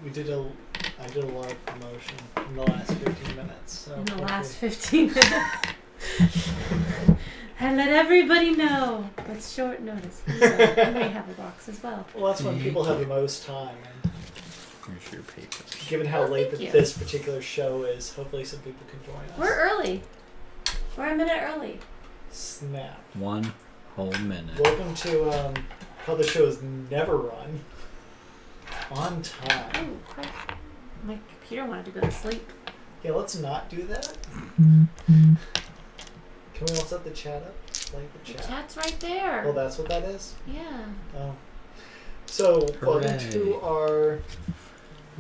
I did a lot of promotion in the last 15 minutes. So in the last 15 minutes. I let everybody know. That's short notice. You may have a box as well. Well, that's when people have the most time. And here's your paper. Given how late this particular show is, hopefully some people can join us. We're early. We're a minute early. Snap. 1 whole minute. Welcome to how the show is never run. On time. Oh, crap. My computer wanted to go to sleep. Yeah, let's not do that. Can we all set the chat up? Like the chat. The chat's right there. Oh, that's what that is? Yeah. Oh. So, welcome Hooray. to our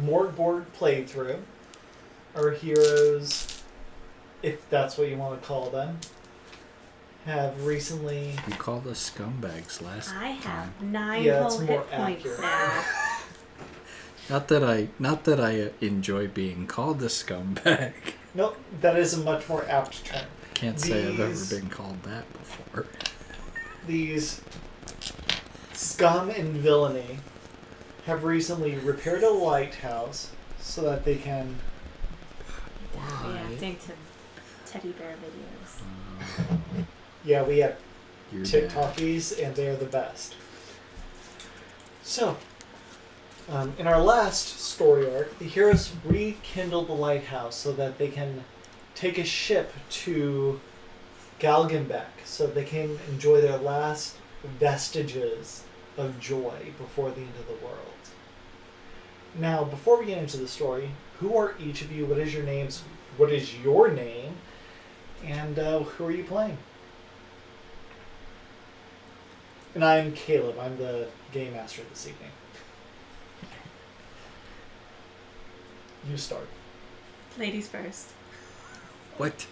Mork Borg playthrough. Our heroes, if that's what you want to call them, have recently... We called us scumbags last I have time. 9 Yeah, it's whole more hit points accurate. now. Not that I enjoy being called a scumbag. No, that is a much more apt term. Can't say I've ever been called that before. These scum and villainy have recently repaired a lighthouse so that they can... Reacting to teddy bear videos. Yeah, we have You're TikTokies, and they are the best. So, in our last story arc, the heroes rekindled the lighthouse so that they can take a ship to Galgenbeck so they can enjoy their last vestiges of joy before the end of the world. Now, before we get into the story, who are each of you? What is your names? What is your name? And who are you playing? And I'm Caleb. I'm the game master this evening. You start. Ladies first. What?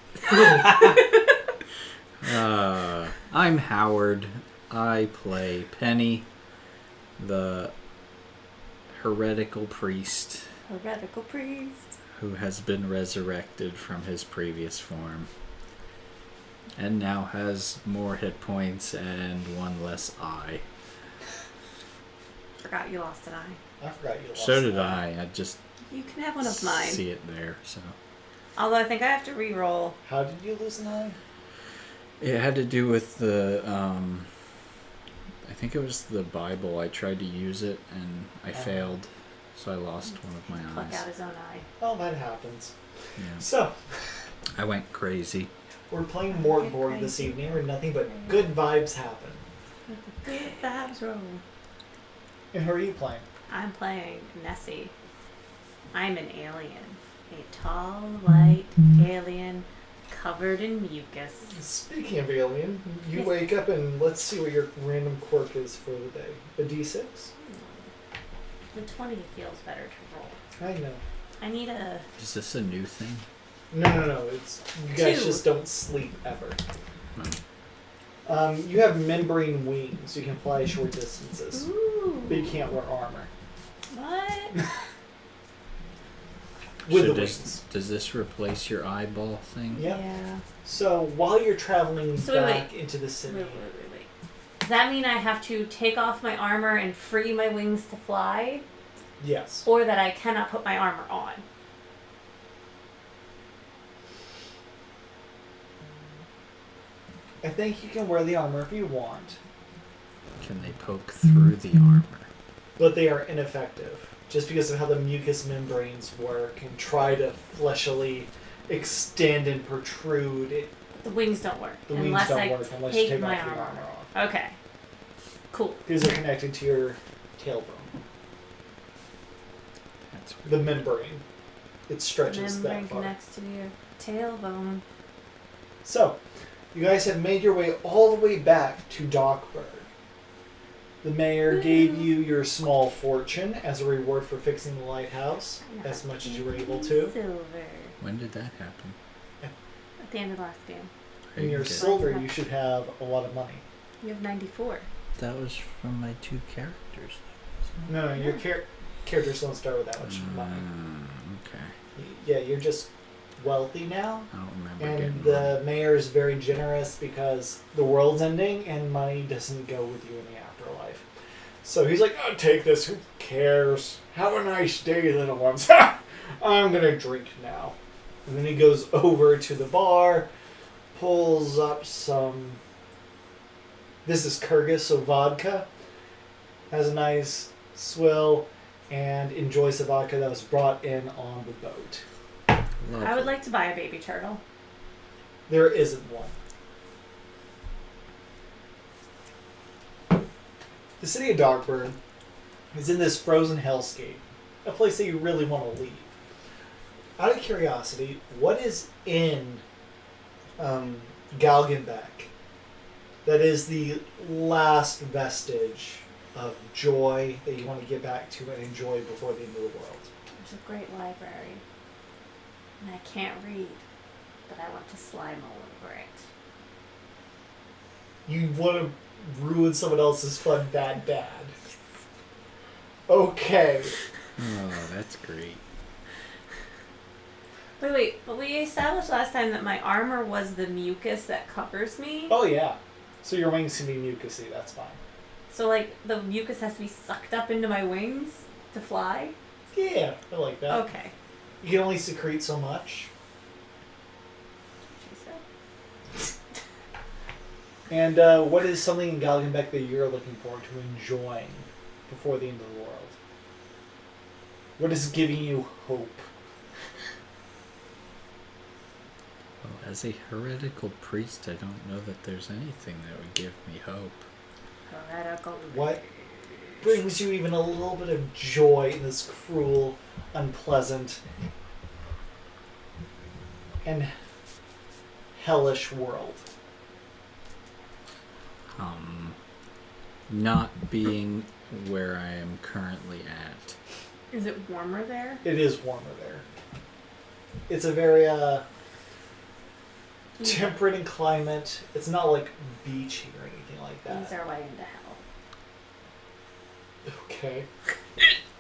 I'm Howard. I play Penny, the heretical priest Heretical priest. who has been resurrected from his previous form and now has more hit points and 1 less eye. Forgot you lost an eye. I forgot you lost So did that. I just You can have one of mine. see it there. So Although I think I have to re-roll. How did you lose an eye? it had to do with the I think it was the Bible. I tried to use it and I failed, so I lost one of my Pluck out eyes. his own eye. Oh, that happens. Yeah. So, I went crazy. we're playing Mork Borg this evening where nothing but good vibes happen. Good vibes roll. And who are you playing? I'm playing Nessie. I'm an alien. A tall, white alien covered in mucus. Speaking of alien, you Yes. wake up and let's see what your random quirk is for the day. A D6? The 20 feels better to roll. I know. I need a... Is this a new thing? No. It's you guys 2. just don't sleep ever. No. You have membrane wings. You can fly short distances, Ooh. but you can't wear armor. What? With So the wings. does this replace your eyeball thing? Yep. Yeah. So while you're traveling So back into the city, Wait. Does that mean I have to take off my armor and free my wings to fly? yes. Or that I cannot put my armor on? I think you can wear the armor if you want, Can they poke through the armor? but they are ineffective just because of how the mucous membranes work and try to fleshily extend and protrude. The wings don't work. The wings unless don't I work unless you take my off your armor. armor off. Okay. Cool. These are connected to your tailbone. That's The membrane. It stretches Membrane that far. connects to your tailbone. So, you guys have made your way all the way back to Dockburg. The mayor gave you your small fortune as a reward for fixing the lighthouse, as much as you were able to. Silver. When did that happen? At the end of the last game. In your Okay. silver, you should have a lot of money. You have 94. That was from my 2 characters. No, your characters don't start with that much money. Okay. Yeah, you're just wealthy now. I don't remember And getting the mayor is very generous because the world's ending and money doesn't go with you in the afterlife. So he's like, oh, take this. Who cares? Have a nice day, little ones. I'm going to drink now. And then he goes over to the bar, pulls up some... This is Kyrgyz, so vodka. Has a nice swill and enjoys the vodka that was brought in on the boat. I would like to buy a baby turtle. There isn't one. The city of Darkburn is in this frozen hellscape, a place that you really want to leave. Out of curiosity, what is in Galgenbeck that is the last vestige of joy that you want to get back to and enjoy before the end of the world? There's a great library. And I can't read, but I want to slime all over it. You want to ruin someone else's fun bad. Okay. Oh, that's great. Wait, but we established last time that my armor was the mucus that covers me. Oh, yeah. So your wings can be mucusy, that's fine. So, like, the mucus has to be sucked up into my wings to fly? Yeah, I like that. Okay. You can only secrete so much. And what is something in Galgenbeck that you're looking forward to enjoying before the end of the world? What is giving you hope? Well, as a heretical priest, I don't know that there's anything that would give me hope. Heretical. What brings you even a little bit of joy in this cruel, unpleasant, and hellish world? Not being where I am currently at. Is it warmer there? It is warmer there. It's a very temperate in climate. It's not like beachy or anything like that. These are way into hell. Okay.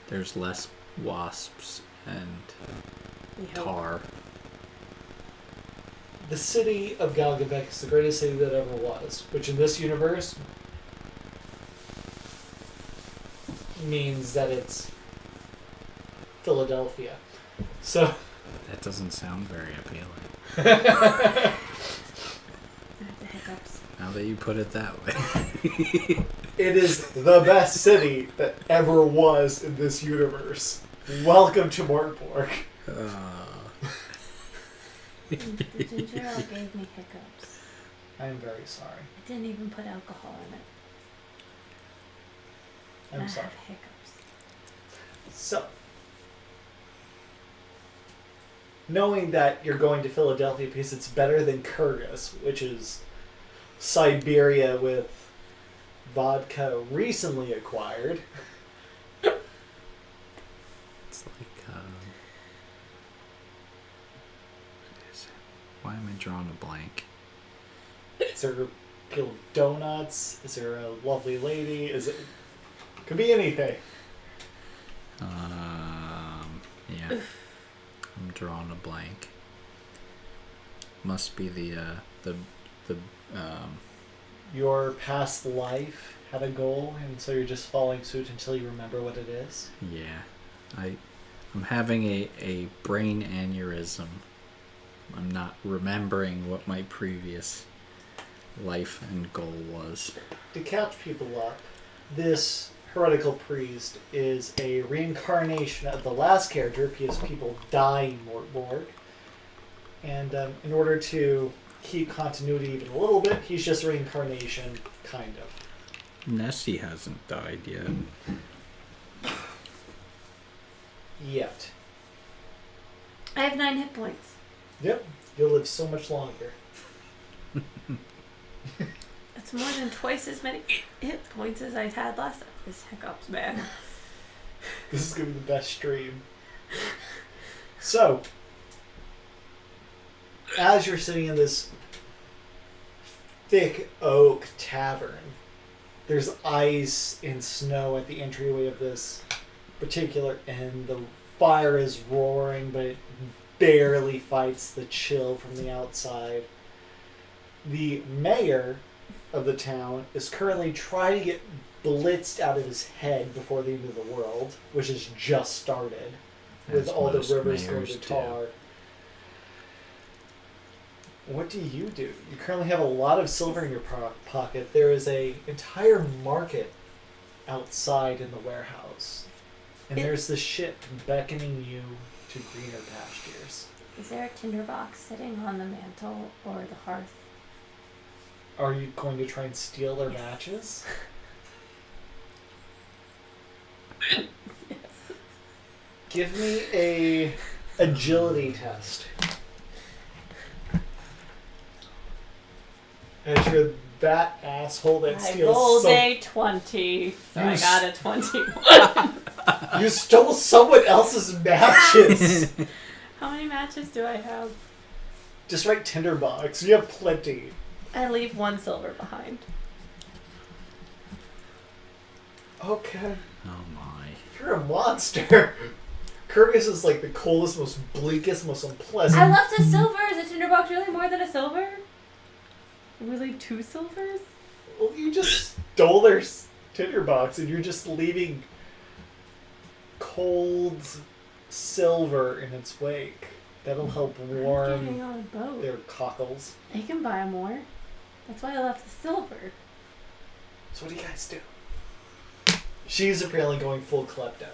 There's less wasps and We hope. tar. The city of Galgenbeck is the greatest city that ever was, which in this universe means that it's Philadelphia. So That doesn't sound very appealing. I have the hiccups. Now that you put it that way. it is the best city that ever was in this universe. Welcome to Mork Borg. The ginger ale gave me hiccups. I'm very sorry. I didn't even put alcohol in it. I'm I sorry. have hiccups. So, knowing that you're going to Philadelphia because it's better than Kyrgyz, which is Siberia with vodka recently acquired. It's like, why am I drawing a blank? Is there people donuts? Is there a lovely lady? Is it? Could be anything. Yeah. I'm drawing a blank. Must be the Your past life had a goal, and so you're just following suit until you remember what it is. yeah. I'm having a brain aneurysm. I'm not remembering what my previous life and goal was. To catch people up, this heretical priest is a reincarnation of the last character because people die in Mork Borg. And in order to keep continuity even a little bit, he's just a reincarnation, kind of. Nessie hasn't died yet. Yet. I have 9 hit points. Yep, you'll live so much longer. It's more than twice as many hit points as I had last time. This hiccups, man. This is going to be the best stream. So, as you're sitting in this thick oak tavern, there's ice and snow at the entryway of this particular inn. The fire is roaring, but it barely fights the chill from the outside. The mayor of the town is currently trying to get blitzed out of his head before the end of the world, which has just started, with As all the most rivers going mayors to do. tar. What do? You currently have a lot of silver in your pocket. There is a entire market outside in the warehouse. And there's the ship beckoning you to greener pastures. Is there a tinderbox sitting on the mantle or the hearth? Are you going to try and steal their Yes. matches? Yes. Give me a agility test. As you're that asshole that I steals rolled a 20, so I You got a 21. You stole someone else's matches! How many matches do I have? Just write tinderbox. You have plenty. I leave 1 silver behind. Okay. Oh my. You're a monster. Kirkus is like the coldest, most bleakest, most unpleasant. I left a silver. Is a tinderbox really more than a silver? Did we leave 2 silvers? Well, you just stole their tinderbox and you're just leaving cold silver in its wake. That'll help Getting warm on a boat. their cockles. They can buy more. That's why I left the silver. So what do you guys do? She's apparently going full klepto.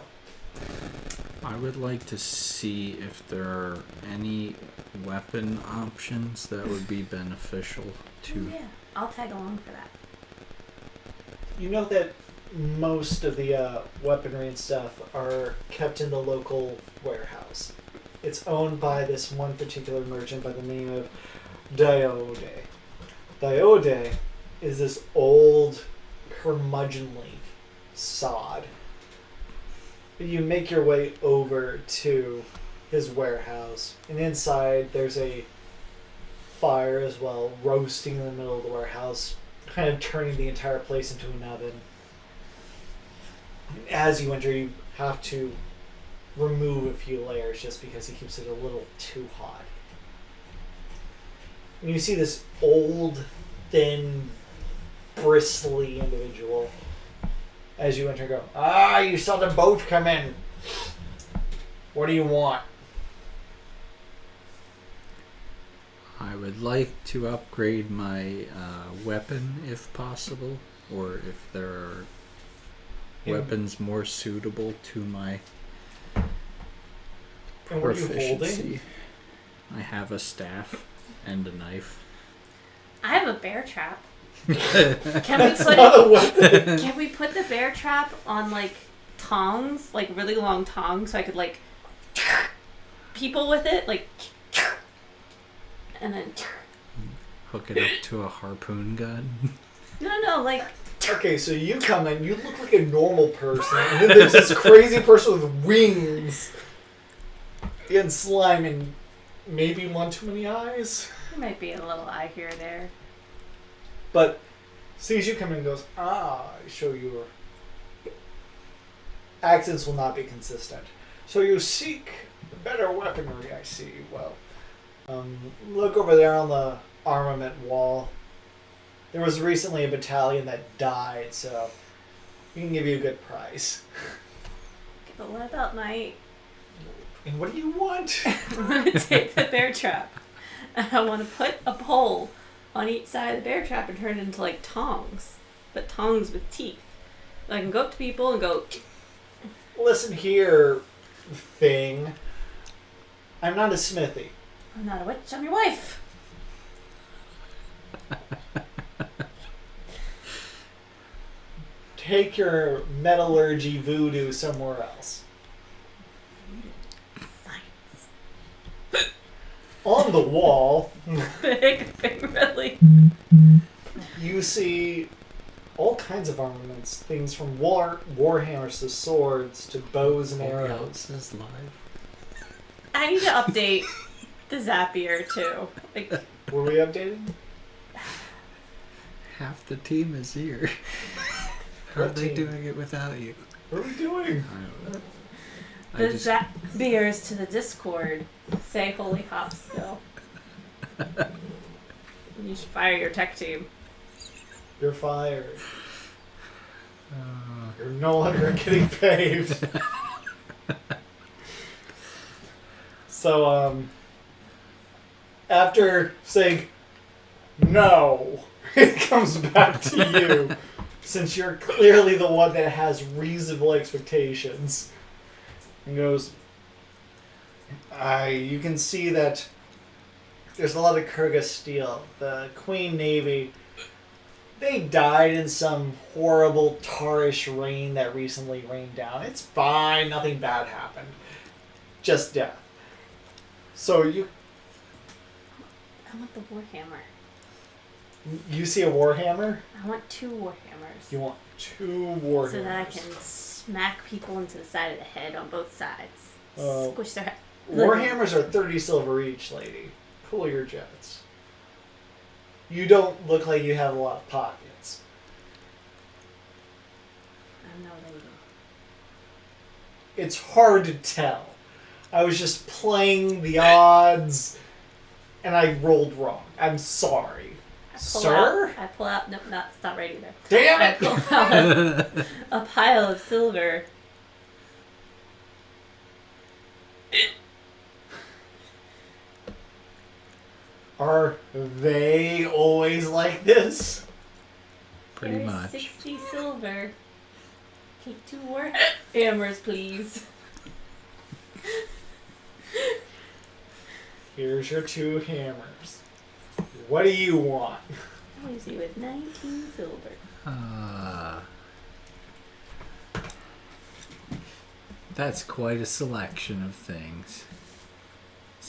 I would like to see if there are any weapon options that would be beneficial to. Yeah, I'll tag along for that. You know that most of the weaponry and stuff are kept in the local warehouse. It's owned by this one particular merchant by the name of Diode. Diode is this old, curmudgeonly sod. You make your way over to his warehouse, and inside there's a fire as well, roasting in the middle of the warehouse, kind of turning the entire place into an oven. As you enter, you have to remove a few layers just because he keeps it a little too hot. And you see this old, thin, bristly individual as you enter go, you saw the boat come in. What do you want? I would like to upgrade my weapon if possible, or if there are weapons more suitable to my And what are you proficiency. holding? I have a staff and a knife. I have a bear trap. That's Can not a weapon. Can we put the bear trap on like tongs, like really long tongs, so I could like people with it, like, and then Hook it up to a harpoon gun. no, like Okay, so you come in, you look like a normal person, and then there's this crazy person with wings and slime and maybe one too many eyes. there might be a little eye here or there. But sees you come in and goes, I show you. Accents will not be consistent. So you seek better weaponry, I see. Well, look over there on the armament wall. There was recently a battalion that died, so we can give you a good price. Okay, but what about my? And what do you want? I'm gonna take the bear trap, and I want to put a pole on each side of the bear trap and turn it into like tongs, but tongs with teeth. So I can go up to people and go. Listen here, thing. I'm not a smithy. I'm not a witch. I'm your wife. Take your metallurgy voodoo somewhere else. Science. On the wall, Big, really. you see all kinds of armaments. Things from warhammers to swords to bows and arrows. is live. I need to update the Zapier too. Like, Were we updated? Half the team is here. How are What they team? doing it without you? What are we doing? I don't know. the I just, Zapiers to the Discord say holy hot still. You should fire your tech team. You're fired. You're no longer getting paid. So, after saying no, it comes back to you, since you're clearly the one that has reasonable expectations. And goes, you can see that there's a lot of Kurga steel. The Queen Navy, they died in some horrible tarish rain that recently rained down. It's fine, nothing bad happened. Just death. So I want the Warhammer. you see a Warhammer? I want 2 Warhammers. You want 2 Warhammers. So that I can smack people into the side of the head on both sides. Squish their head. Warhammers are 30 silver each, lady. Cool your jets. You don't look like you have a lot of pockets. I'm no lady. It's hard to tell. I was just playing the odds, and I rolled wrong. I'm sorry. I pull out. Nope, not stop right either. Damn I it! pull out a pile of silver. Are they always like this? Pretty Here's much. 60 silver. Take 2 Warhammers, please. Here's your 2 hammers. What do you want? I'll use you with 19 silver. That's quite a selection of things.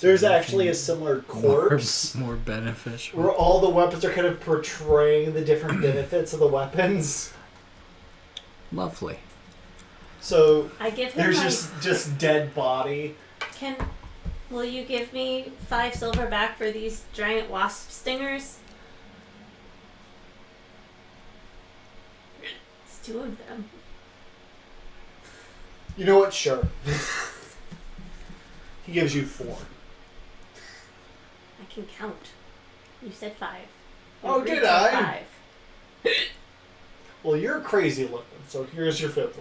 There's actually a similar corpse More beneficial. where all the weapons are kind of portraying the different benefits of the weapons. Lovely. So I give him there's my... just dead body. Will you give me 5 silver back for these giant wasp stingers? It's 2 of them. You know what? Sure. He gives you 4. I can count. You said 5. You Oh, agreed did to I? 5. Well, you're crazy looking, so here's your 5th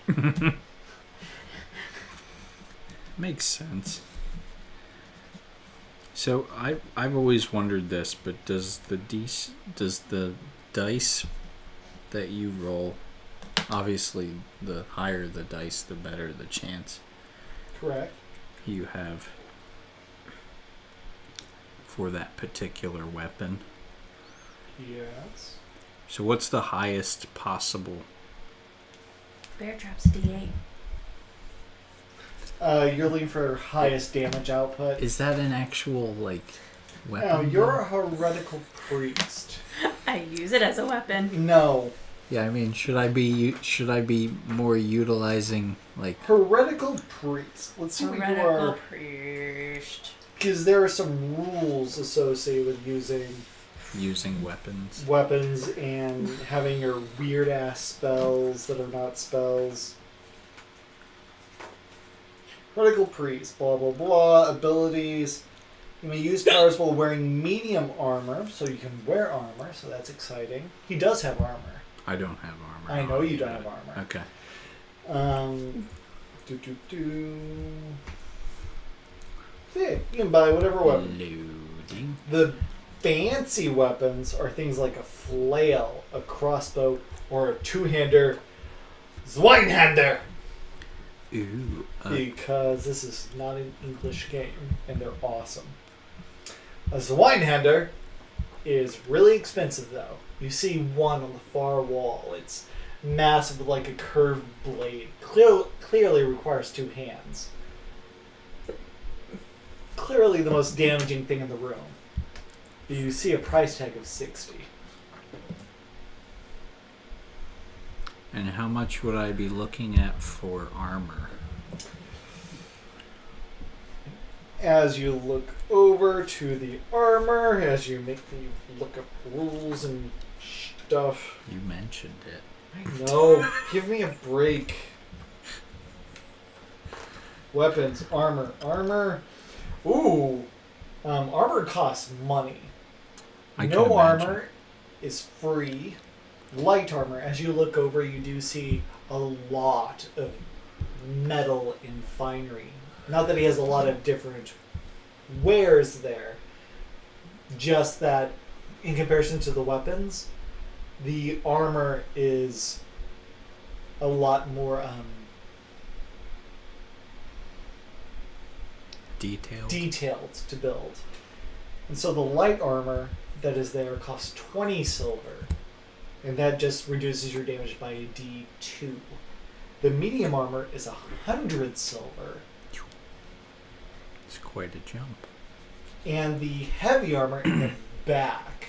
one. Makes sense. So I've always wondered this, but does the dice that you roll, obviously the higher the dice, the better the chance Correct. you have for that particular weapon. Yes. So what's the highest possible? Bear traps D8. You're looking for highest damage output. Is that an actual like weapon? No, you're a heretical priest. I use it as a weapon. No. Yeah, I mean, should I be more utilizing like Heretical priest. Let's see what you Heretical are. priest. Because there are some rules associated with using weapons? and having your weird ass spells that are not spells. Heretical priest, blah blah blah, abilities. You may use powers while wearing medium armor, so you can wear armor, so that's exciting. He does have armor. I don't have armor. I know you don't have armor. Okay. Yeah, you can buy whatever weapon. Loading. The fancy weapons are things like a flail, a crossbow, or a two-hander Zweinhander. Ooh. Because this is not an English game, and they're awesome. A Zweinhander is really expensive, though. You see one on the far wall. It's massive with like a curved blade. Clearly requires 2 hands. Clearly the most damaging thing in the room. You see a price tag of 60. And how much would I be looking at for armor? As you look over to the armor, as you look up rules and stuff. You mentioned it. I know. Give me a break. Weapons, armor. Ooh. Armor costs money. I No can imagine. armor is free. Light armor. As you look over, you do see a lot of metal and finery. Not that he has a lot of different wares there, just that in comparison to the weapons, the armor is a lot more detailed to build. And so the light armor that is there costs 20 silver, and that just reduces your damage by a D2. The medium armor is 100 silver. It's quite a jump. And the heavy armor in the back,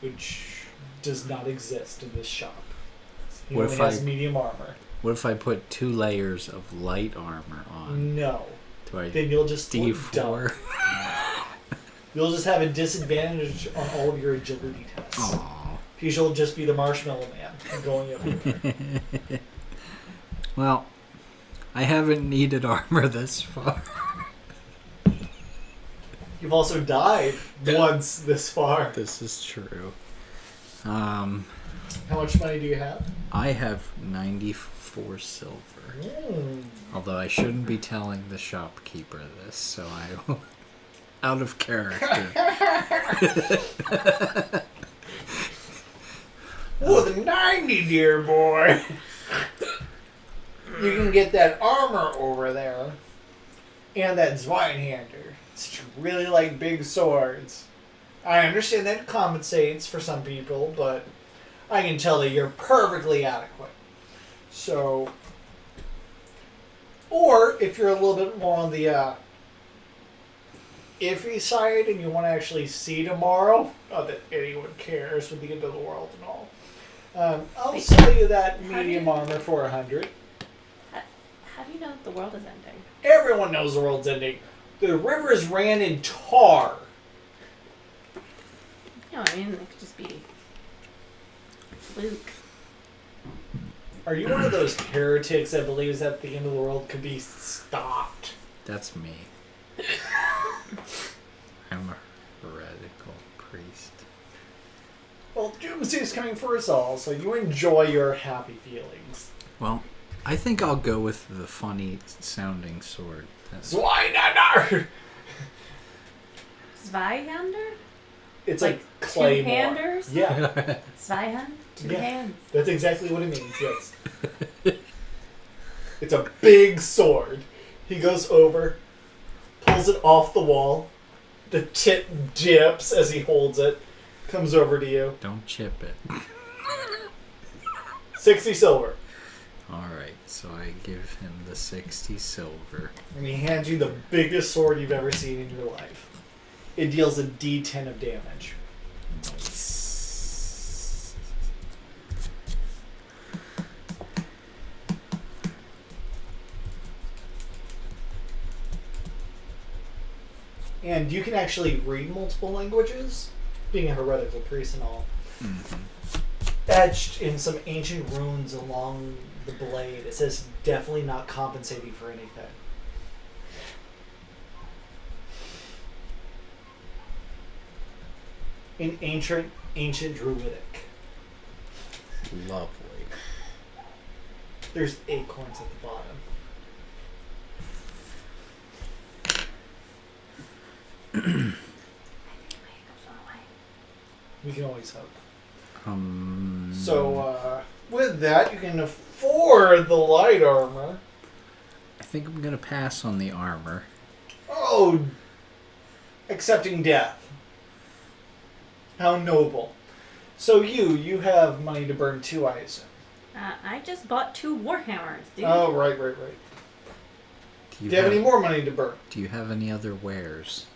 which does not exist in this shop. He What only if has I- medium armor. What if I put 2 layers of light armor on? No. Do I Then you'll just look dumb. D4? You'll just have a disadvantage on all of your agility tests. Aww. Because you'll just be the marshmallow man going everywhere. Well, I haven't needed armor this far. You've also died once this far. This is true. How much money do you have? I have 94 silver. Although I shouldn't be telling the shopkeeper this, so I will... Out of character. With 90, dear boy. You can get that armor over there. And that Zweinhander. Since you really like big swords. I understand that compensates for some people, but I can tell that you're perfectly adequate. So... Or, if you're a little bit more on the iffy side and you want to actually see tomorrow, not that anyone cares with the end of the world and all, I'll Wait, sell you that how do medium you- armor for 100. How do you know that the world is ending? Everyone knows the world's ending. The rivers ran in tar. No, I mean, it could just be fluke. Are you one of those heretics that believes that the end of the world could be stopped? That's me. I'm a heretical priest. Well, Doomsday's coming for us all, so you enjoy your happy feelings. Well, I think I'll go with the funny sounding sword. Zweihander! Zweihander? It's Like like claymore. two-handers? Yeah, Zweihand? Two Yeah. hands. that's exactly what it means, yes. It's a big sword. He goes over, pulls it off the wall. The tip dips as he holds it. Comes over to you. Don't chip it. 60 silver. Alright, so I give him the 60 silver. And he hands you the biggest sword you've ever seen in your life. It deals a D10 of damage. Nice. And you can actually read multiple languages, being a heretical priest and all. Mm-hmm. Etched in some ancient runes along the blade, it says definitely not compensating for anything. In ancient druidic. Lovely. There's acorns at the bottom. We can always hope. So, with that, you can afford the light armor. I think I'm gonna pass on the armor. Oh, accepting death. How noble. So you have money to burn too, I assume. I just bought 2 warhammers, dude. Oh, right. Do you have any more money to burn? Do you have any other wares?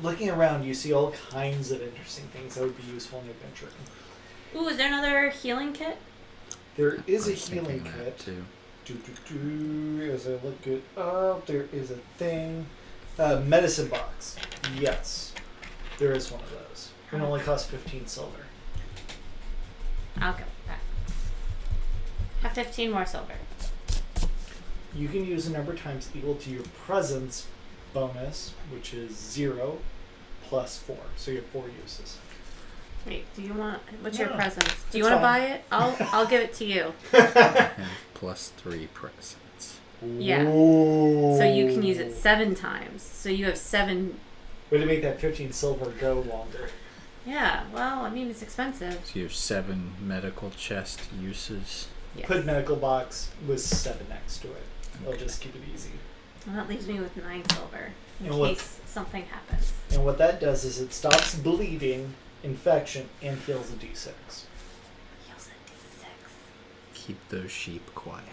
Looking around, you see all kinds of interesting things that would be useful in adventuring. Ooh, is there another healing kit? There is I a was healing thinking that kit. too. As I look it up, there is a thing. Medicine box. Yes. There is one of those. It only costs 15 silver. I'll go. Back. Have 15 more silver. You can use a number of times equal to your presence bonus, which is 0 plus 4. So you have 4 uses. Wait, do you want? What's your No, presents? Do you it's want to fine. buy it? I'll give it to you. I have +3 presents. Yeah. Ooh. So you can use it 7 times. So you have 7. Way to make that 15 silver go longer. Yeah. Well, I mean it's expensive. So you have 7 medical chest uses. Yes. Put medical box with 7 next to it. It'll just keep it easy. Well, that leaves me with 9 silver in And what- case something happens. And what that does is it stops bleeding, infection, and heals a D6. Heals a D6. Keep those sheep quiet.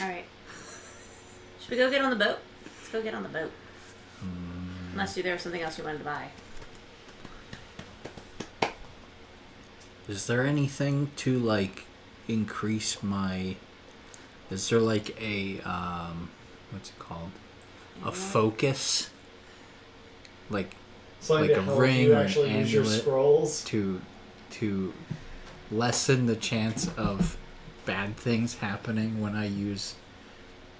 All right. Should we go get on the boat? Let's go get on the boat. Unless there was something else you wanted to buy. Is there anything to like increase my? Is there like a what's it called? A focus? Like Something Like to a help ring you or an actually use your amulet. scrolls. to lessen the chance of bad things happening when I use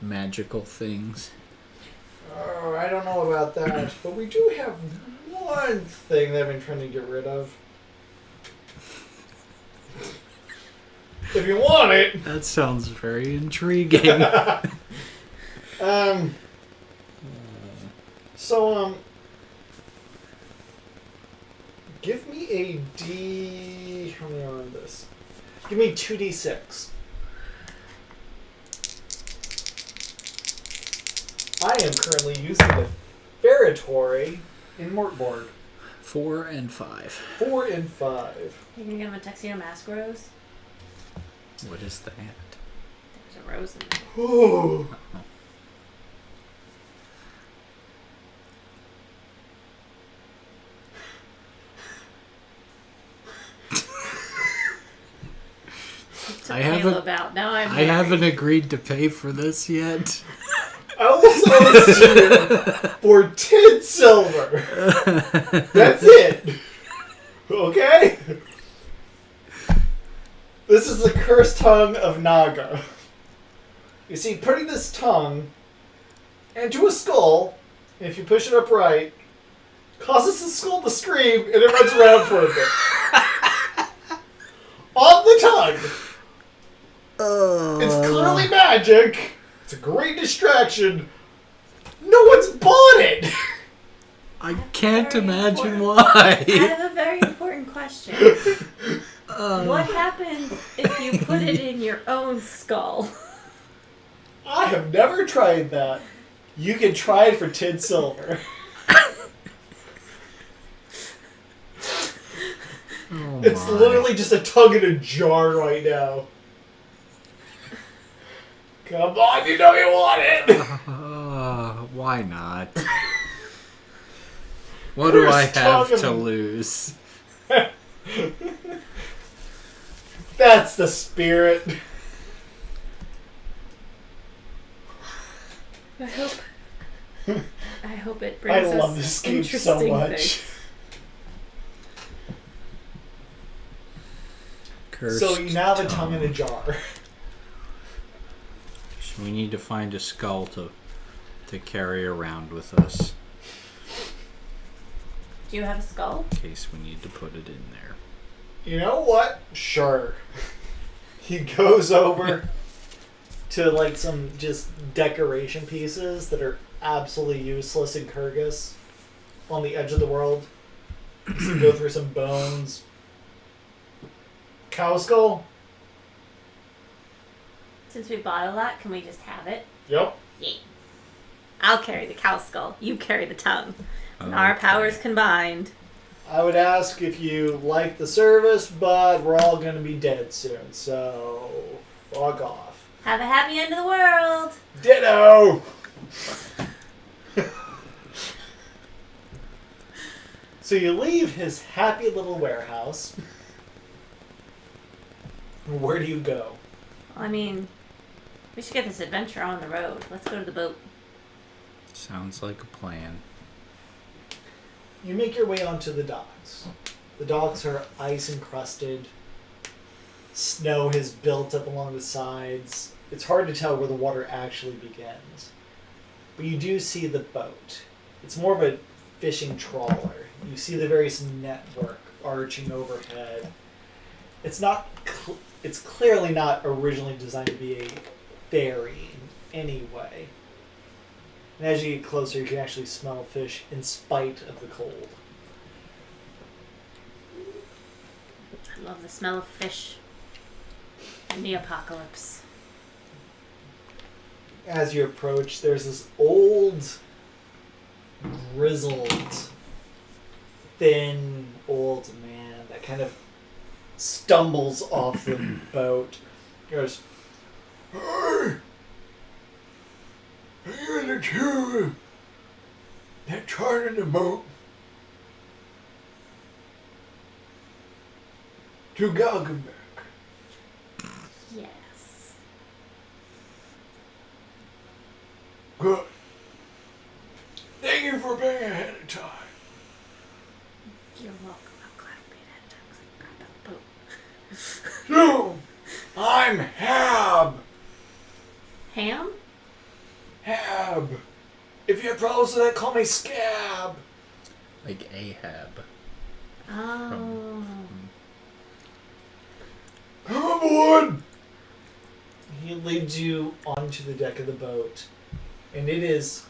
magical things. Oh, I don't know about that, but we do have one thing that I've been trying to get rid of. If you want it. That sounds very intriguing. So, give me a D. How many are on this? Give me 2d6. I am currently using the Ferritory in Mork Borg. 4 and 5. 4 and 5. You can get him a tuxedo mask rose. What is that? There's a rose in there. Ooh. Took I Caleb haven't- out. Now I'm. I haven't agreed to pay for this yet. I was owes you for 10 silver. That's it. Okay? This is the cursed tongue of Naga. You see, putting this tongue into a skull, if you push it upright, causes the skull to scream and it runs around for a bit. On the tongue. It's clearly magic. It's a great distraction. No one's bought it. I can't Very imagine important. I why. have a very important question. What happens if you put it in your own skull? I have never tried that. You can try it for 10 silver. Oh It's my. literally just a tongue in a jar right now. Come on, you know you want it. Why not? What do I Cursed tongue have of to a- lose? That's the spirit. I hope it I brings love us this game so interesting much. things. Cursed So you now have a tongue in a jar. So we need to find a skull to carry around with us Do you have a skull? in case we need to put it in there. You know what? Sure. He goes over to like some just decoration pieces that are absolutely useless in Kyrgyz on the edge of the world. So go through some bones. Cow skull? Since we bought a lot, can we just have it? Yep. Yeah. I'll carry the cow skull. You carry the tongue. And our powers combined. I would ask if you like the service, but we're all going to be dead soon, so fuck off. Have a happy end of the world. Ditto! So you leave his happy little warehouse. Where do you go? I mean, we should get this adventure on the road. Let's go to the boat. Sounds like a plan. You make your way onto the docks. The docks are ice encrusted. Snow has built up along the sides. It's hard to tell where the water actually begins. But you do see the boat. It's more of a fishing trawler. You see the various network arching overhead. It's not. It's clearly not originally designed to be a ferry in any way. And as you get closer, you can actually smell fish in spite of the cold. I love the smell of fish in the apocalypse. As you approach, there's this old, grizzled, thin, old man that kind of stumbles off the boat. He goes, "Hey! Are you the two that chartered the boat to Galgenbeck?" Yes. Good. Thank you for being ahead of time. You're welcome. I'm glad I'm being ahead of time 'cause I grabbed that boat. No, I'm Hab. Ham? Hab. If you have problems with that, call me Scab. Like Ahab. Oh. Come aboard. He leads you onto the deck of the boat, and it is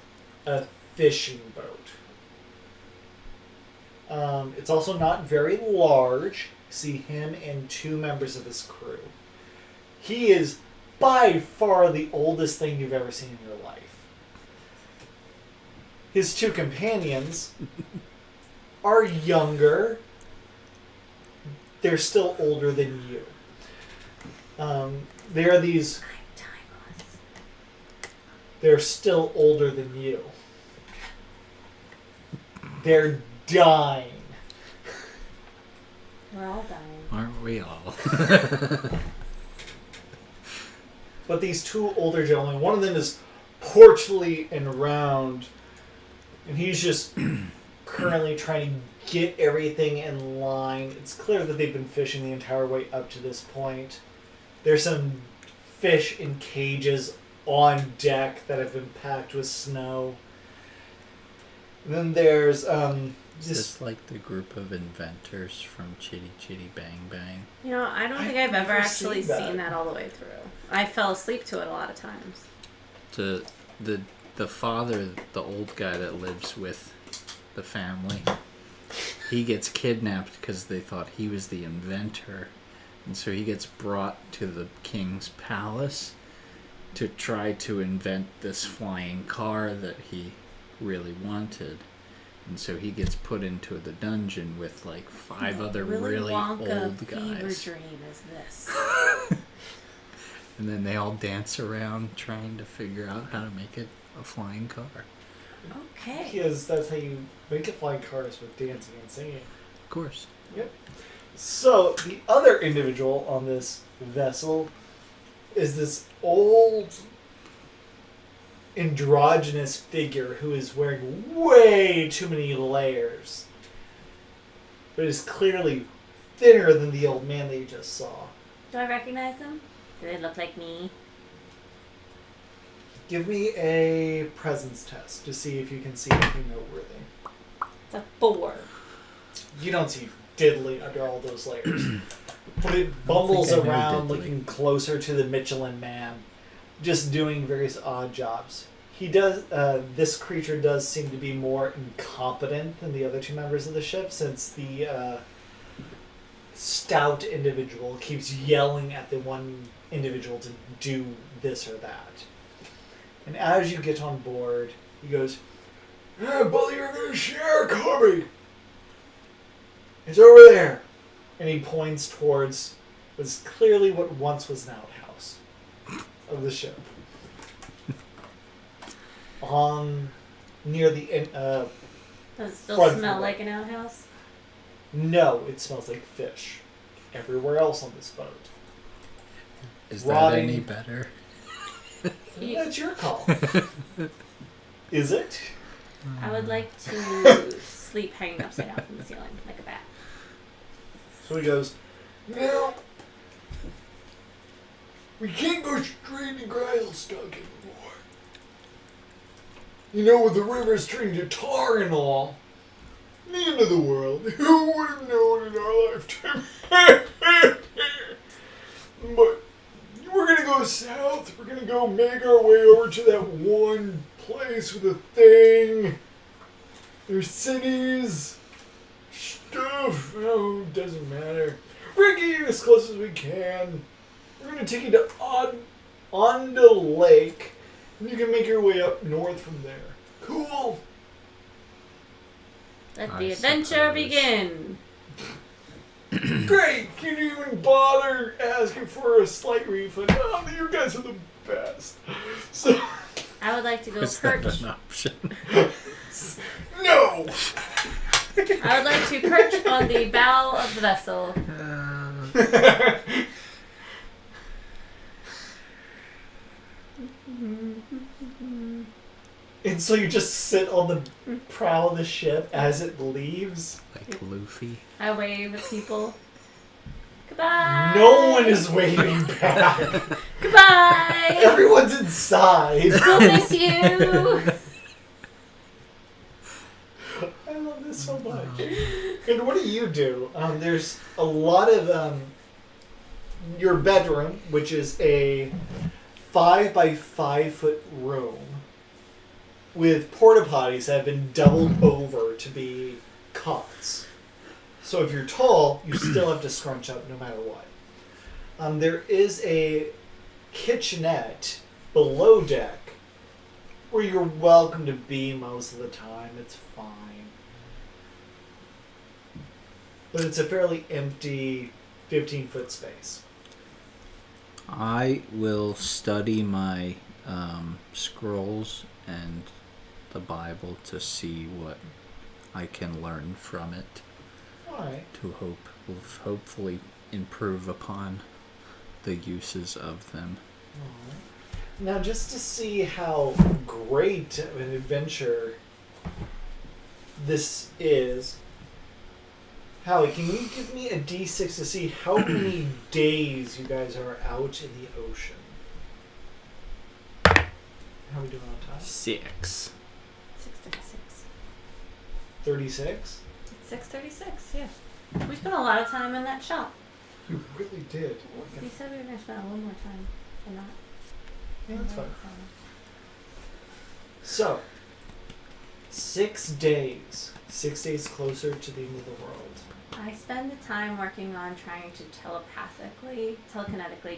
a fishing boat. It's also not very large. You see him and two members of his crew. He is by far the oldest thing you've ever seen in your life. His two companions are younger. They're still older than you. They're these. I'm timeless. They're still older than you. They're dying. We're all dying. Aren't we all? But these two older gentlemen, one of them is portly and round, and he's just currently trying to get everything in line. It's clear that they've been fishing the entire way up to this point. There's some fish in cages on deck that have been packed with snow. And then there's Is this like the group of inventors from Chitty Chitty Bang Bang? You know, I don't think I've I've ever never actually seen that. seen that all the way through. I fell asleep to it a lot of times. The father, the old guy that lives with the family, he gets kidnapped because they thought he was the inventor. And so he gets brought to the king's palace to try to invent this flying car that he really wanted. And so he gets put into the dungeon with like five other really Wonka old fever guys. dream is this? And then they all dance around trying to figure out how to make it a flying car. Okay. because that's how you make a flying cars with dancing and singing. Of course. Yep. So the other individual on this vessel is this old androgynous figure who is wearing way too many layers, but is clearly thinner than the old man that you just saw. Do I recognize them? Do they look like me? Give me a presence test to see if you can see anything noteworthy. It's a 4. You don't see diddly under all those layers. But it bumbles I know around diddly. looking closer to the Michelin Man, just doing various odd jobs. He does. This creature does seem to be more incompetent than the other two members of the ship, since the stout individual keeps yelling at the one individual to do this or that. And as you get on board, he goes, "Yeah, buddy, you're gonna share, Cubby. It's over there." And he points towards what's clearly what once was an outhouse of the ship. Near the Does it still Front smell door. like an outhouse? no, it smells like fish. Everywhere else on this boat. Is Rotting. that any better? That's your call. Is it? I would like to sleep hanging upside down from the ceiling, like a bat. So he goes, "Now, we can't go straight to Grailstock anymore. You know, with the river turning to tar and all, the end of the world. Who would have known in our lifetime? But we're gonna go south. We're gonna go make our way over to that one place with a thing. There's cities, stuff. Oh, it doesn't matter. We're gonna get you as close as we can. We're gonna take you to Onda Lake, and you can make your way up north from there. Cool. Let I the adventure suppose. begin. Great! You didn't even bother asking for a slight refund. Oh, you guys are the best. So, I would like to go Is that perch. an option? no! I would like to perch on the bow of the vessel. And so you just sit on the prow of the ship as it leaves? Like Luffy. I wave at people. Goodbye. No one is waving back. Goodbye. Everyone's inside. We'll miss you. I love this so much. And what do? There's a lot of your bedroom, which is a 5 by 5 foot room with porta potties that have been doubled over to be cots. So if you're tall, you still have to scrunch up no matter what. There is a kitchenette below deck where you're welcome to be most of the time. It's fine. But it's a fairly empty 15-foot space. I will study my scrolls and the Bible to see what I can learn from it. Alright. To hopefully improve upon the uses of them. Now, just to see how great of an adventure this is, Howie, can you give me a D6 to see how many days you guys are out in the ocean? How are we doing on time? 6. 6:36. 36? 6:36. Yeah. We spent a lot of time in that shop. You really did. We said we were gonna spend a little more time than that. Yeah, that's fine. So, 6 days. 6 days closer to the end of the world. I spend the time working on trying to telekinetically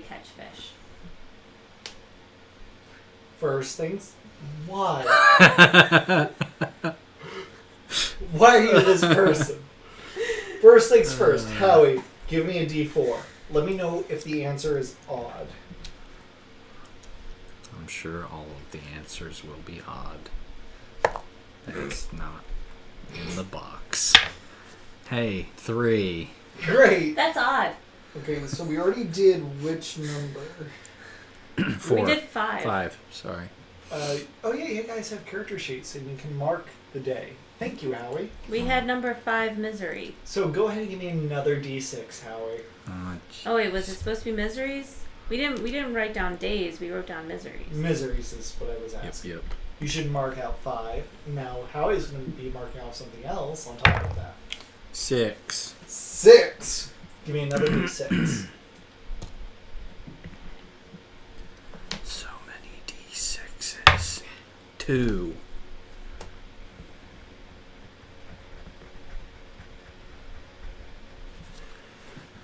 catch fish. First things, why? Why are you this person? First things first, Howie, give me a D4. Let me know if the answer is odd. I'm sure all of the answers will be odd. It's not in the box. Hey, 3. Great! That's odd. Okay, so we already did which number? 4. We did 5. 5, sorry. Oh yeah, you guys have character sheets and you can mark the day. Thank you, Howie. We had number 5, misery. So go ahead and give me another D6, Howie. Oh wait, was it supposed to be miseries? We didn't write down days. We wrote down miseries. Miseries is what I was asking. Yep. You should mark out 5. Now, Howie's going to be marking out something else on top of that. 6. 6! Give me another D6. So many D6s. 2.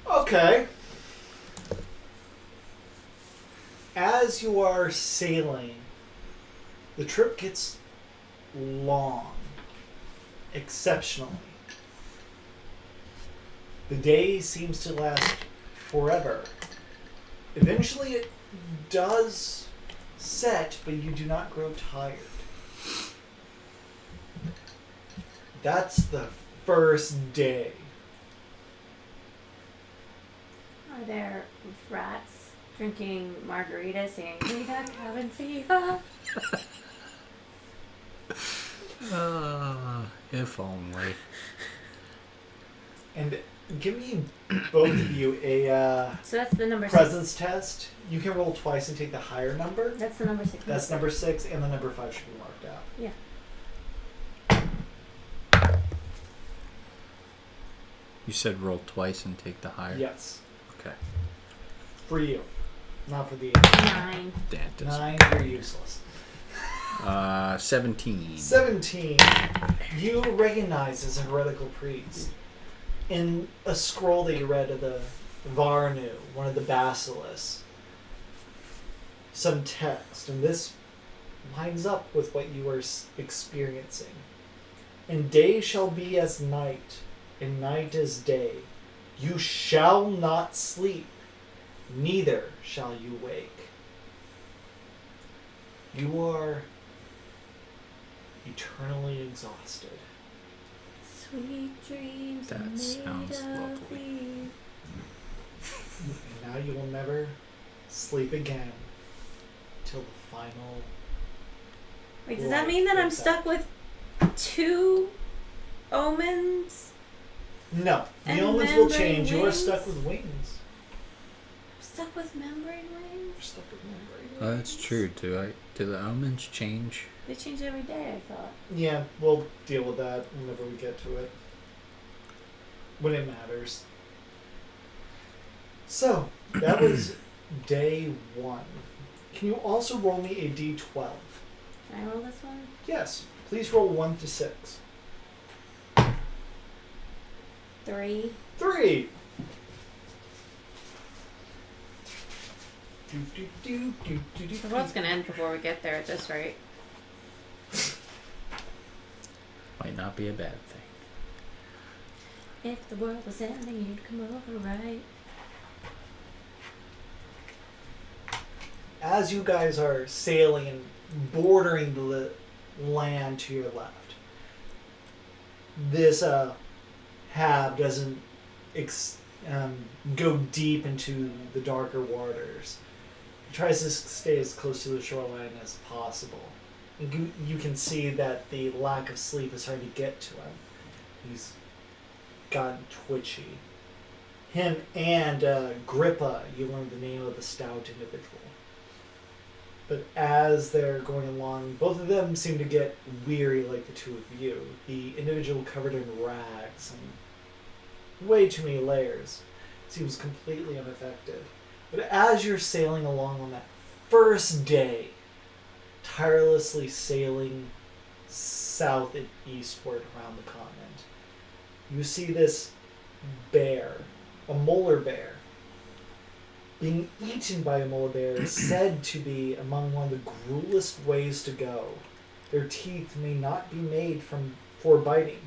Okay. As you are sailing, the trip gets long. Exceptionally. The day seems to last forever. Eventually it does set, but you do not grow tired. That's the first day. Are there rats drinking margaritas singing "We got cabin fever"? If only. And give me, both of you, a So that's the number 6. presence test. You can roll twice and take the higher number. That's the number 6. That's number 6, and the number 5 should be marked out. Yeah. You said roll twice and take the higher? Yes. Okay. For you. Not for the 9. Dentist. 9, you're useless. 17. 17. You recognize as a heretical priest. In a scroll that you read of the Varnu, one of the basilisks, some text, and this lines up with what you are experiencing. And day shall be as night, and night as day. You shall not sleep, neither shall you wake. You are eternally exhausted. Sweet dreams. That made sounds of lovely. these. And now you will never sleep again till the final. Wait, does that mean that I'm stuck with 2 omens? No, the And omens will membrane change. You are wings? stuck with wings. I'm stuck with membrane You're wings? stuck with membrane Oh, wings. that's true. Do the omens change? They change every day, I thought. Yeah, we'll deal with that whenever we get to it. When it matters. So, that was day 1. Can you also roll me a d12? Can I roll this one? Yes, please roll 1 to 6. 3. 3! The world's gonna end before we get there at this rate. Might not be a bad thing. If the world was ending, you'd come over, right? As you guys are sailing and bordering the land to your left, this hab doesn't go deep into the darker waters. He tries to stay as close to the shoreline as possible. You can see that the lack of sleep is starting to get to him. He's gotten twitchy. Him and Grippa, you learn the name of the stout individual. But as they're going along, both of them seem to get weary like the two of you. The individual covered in rags and way too many layers seems completely unaffected. But as you're sailing along on that first day, tirelessly sailing south and eastward around the continent, you see this bear, a molar bear. Being eaten by a molar bear is said to be among one of the cruelest ways to go. Their teeth may not be made for biting,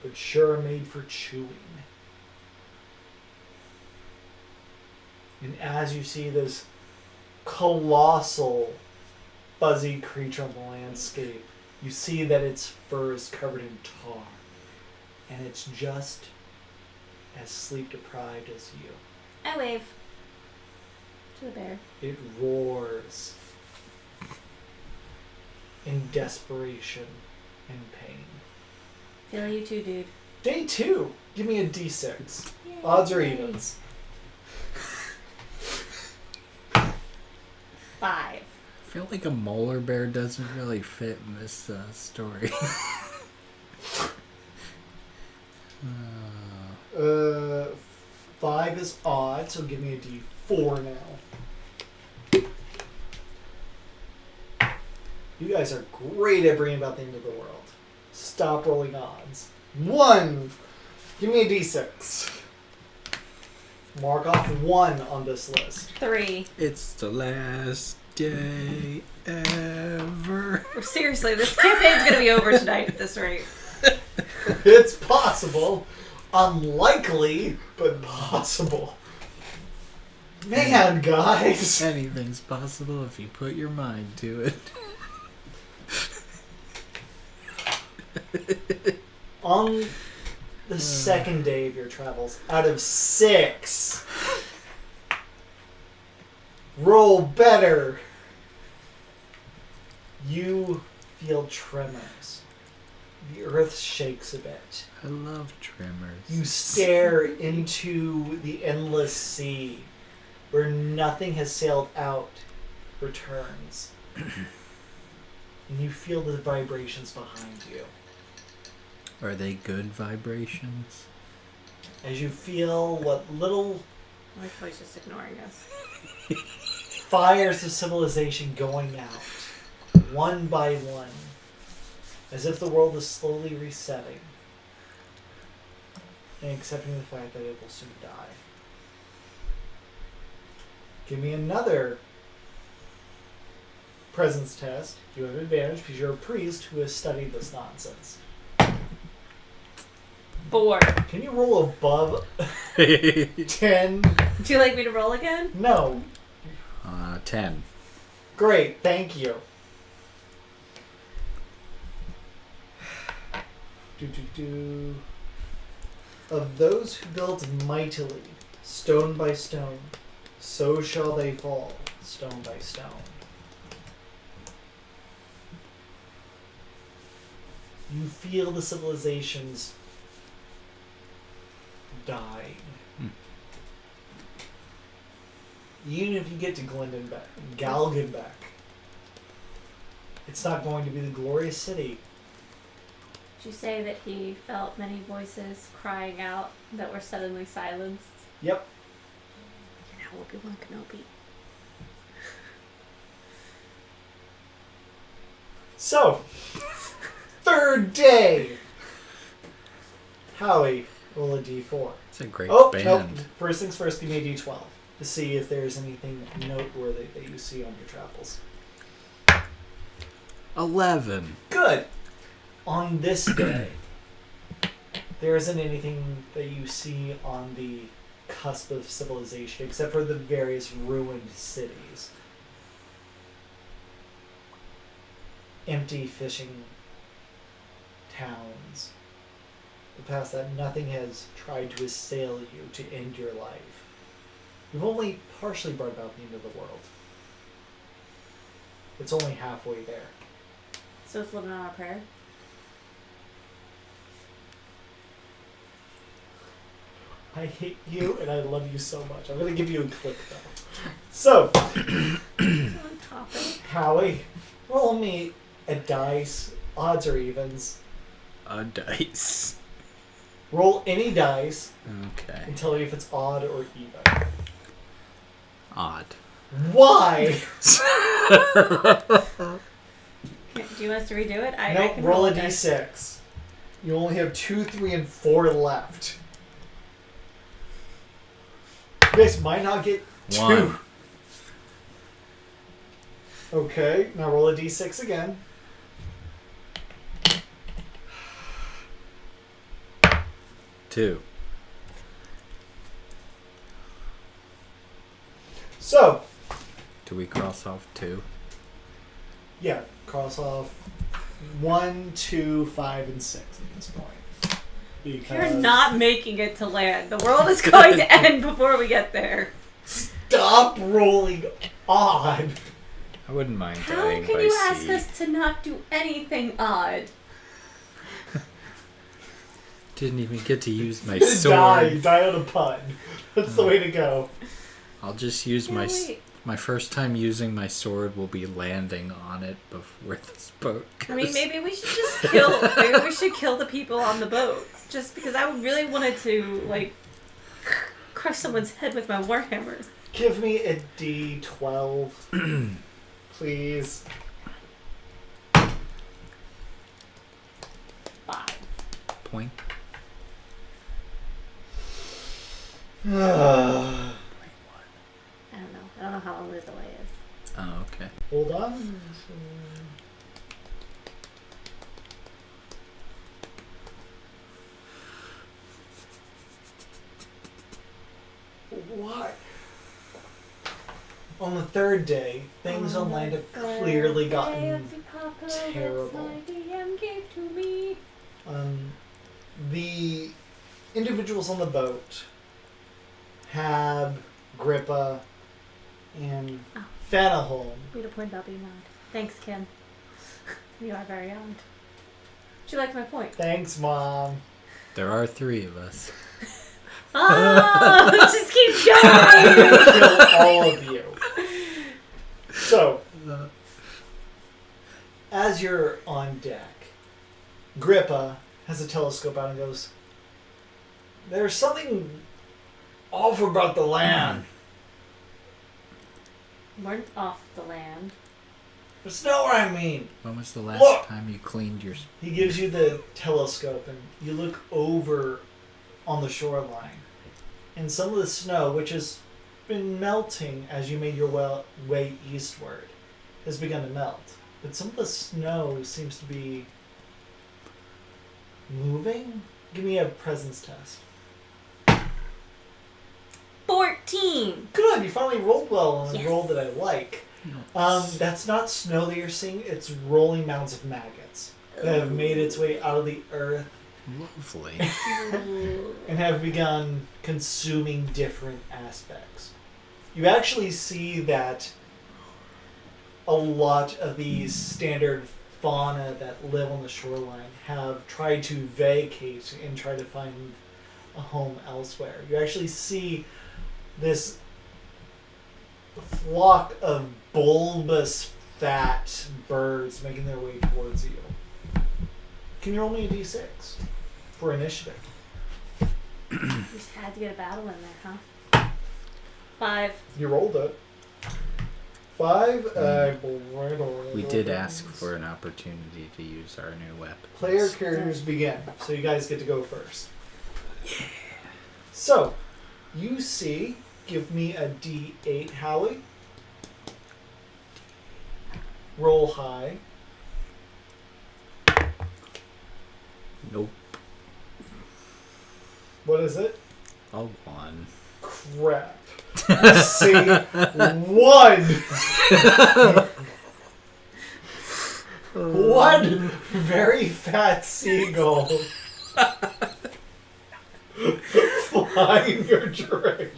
but sure are made for chewing. And as you see this colossal, fuzzy creature on the landscape, you see that its fur is covered in tar. And it's just as sleep deprived as you. I wave to the bear. It roars in desperation and pain. Feel you too, dude. Day 2. Give me a d6. Yay. Odds or evens? 5. I feel like a molar bear doesn't really fit in this story. 5 is odd, so give me a d4 now. You guys are great at bringing about the end of the world. Stop rolling odds. 1! Give me a d6. Mark off 1 on this list. 3. It's the last day ever. Seriously, this campaign's gonna be over tonight at this rate. It's possible. Unlikely, but possible. Man, guys. Anything's possible if you put your mind to it. On the second day of your travels, out of 6, roll better. You feel tremors. The earth shakes a bit. I love tremors. You stare into the endless sea where nothing has sailed out, returns. And you feel the vibrations behind you. Are they good vibrations? as you feel what little I like how he's just ignoring us. fires of civilization going out, one by one, as if the world is slowly resetting and accepting the fact that it will soon die. Give me another presence test. You have advantage because you're a priest who has studied this nonsense. 4. Can you roll above 10? Would you like me to roll again? No. 10. Great, thank you. Of those who build mightily, stone by stone, so shall they fall, stone by stone. You feel the civilizations dying. Even if you get to Galgenbeck, it's not going to be the glorious city. Did you say that he felt many voices crying out that were suddenly silenced? Yep. And how Obi-Wan Kenobi. So, third day. Howie, roll a d4. It's a great Oh, band. nope. First things first, give me a d12 to see if there's anything noteworthy that you see on your travels. 11. Good. On this day, there isn't anything that you see on the cusp of civilization except for the various ruined cities. Empty fishing towns. But past that, nothing has tried to assail you to end your life. You've only partially brought about the end of the world. It's only halfway there. So it's living on a prayer? I hate you and I love you so much. I'm going to give you a click though. So, On topic. Howie, roll me a dice, odds or evens. A dice. Roll any dice Okay. and tell me if it's odd or even. Odd. Why? Do you want us to redo it? I Nope, can roll a dice. d6. You only have 2, 3, and 4 left. You guys might not get 2. 1. Okay, now roll a d6 again. 2. So, Do we cross off 2? yeah, cross off 1, 2, 5, and 6 at this point. Because You're not making it to land. The world is going to end before we get there. Stop rolling odd. I wouldn't mind How dying can by you sea. ask us to not do anything odd? Didn't even get to use my Die. sword. Die on a pun. That's the way to go. I'll just use Yeah, my wait. my first time using my sword will be landing on it before this boat goes. I mean, maybe we should just kill. Maybe we should kill the people on the boat. Just because I really wanted to, like, crush someone's head with my warhammers. Give me a d12. Please. 5. Point. I don't know. I don't know how long the delay is. Oh, okay. Hold on. What? On the third day, things on land have clearly gotten terrible. The individuals on the boat, Hab, Grippa, and Oh. Fanaholm. Way to point out being odd. Thanks, Kim. You are very odd. She liked my point. Thanks, Mom. There are 3 of us. Oh, just keep I'm going. gonna kill all of you. So, as you're on deck, Grippa has a telescope out and goes, There's something off about the land. We're off the land. That's not what I mean. When was the last Look! time you cleaned your... He gives you the telescope, and you look over on the shoreline. And some of the snow, which has been melting as you made your way eastward, has begun to melt. But some of the snow seems to be moving. Give me a presence test. 14! Good, you finally rolled well on a Yes. roll that I like. That's not snow that you're seeing, it's rolling mounds of maggots that have made its way out of the earth Lovely. and have begun consuming different aspects. You actually see that a lot of these standard fauna that live on the shoreline have tried to vacate and try to find a home elsewhere. You actually see this flock of bulbous, fat birds making their way towards you. Can you roll me a d6 for initiative? Just had to get a battle in there, huh? 5. You rolled it. 5. We did ask for an opportunity to use our new weapon. Player characters begin, so you guys get to go first. Yeah. So, you see, give me a d8, Howie. Roll high. Nope. What is it? A 1. Crap. You see, 1. One very fat seagull flying in your direction.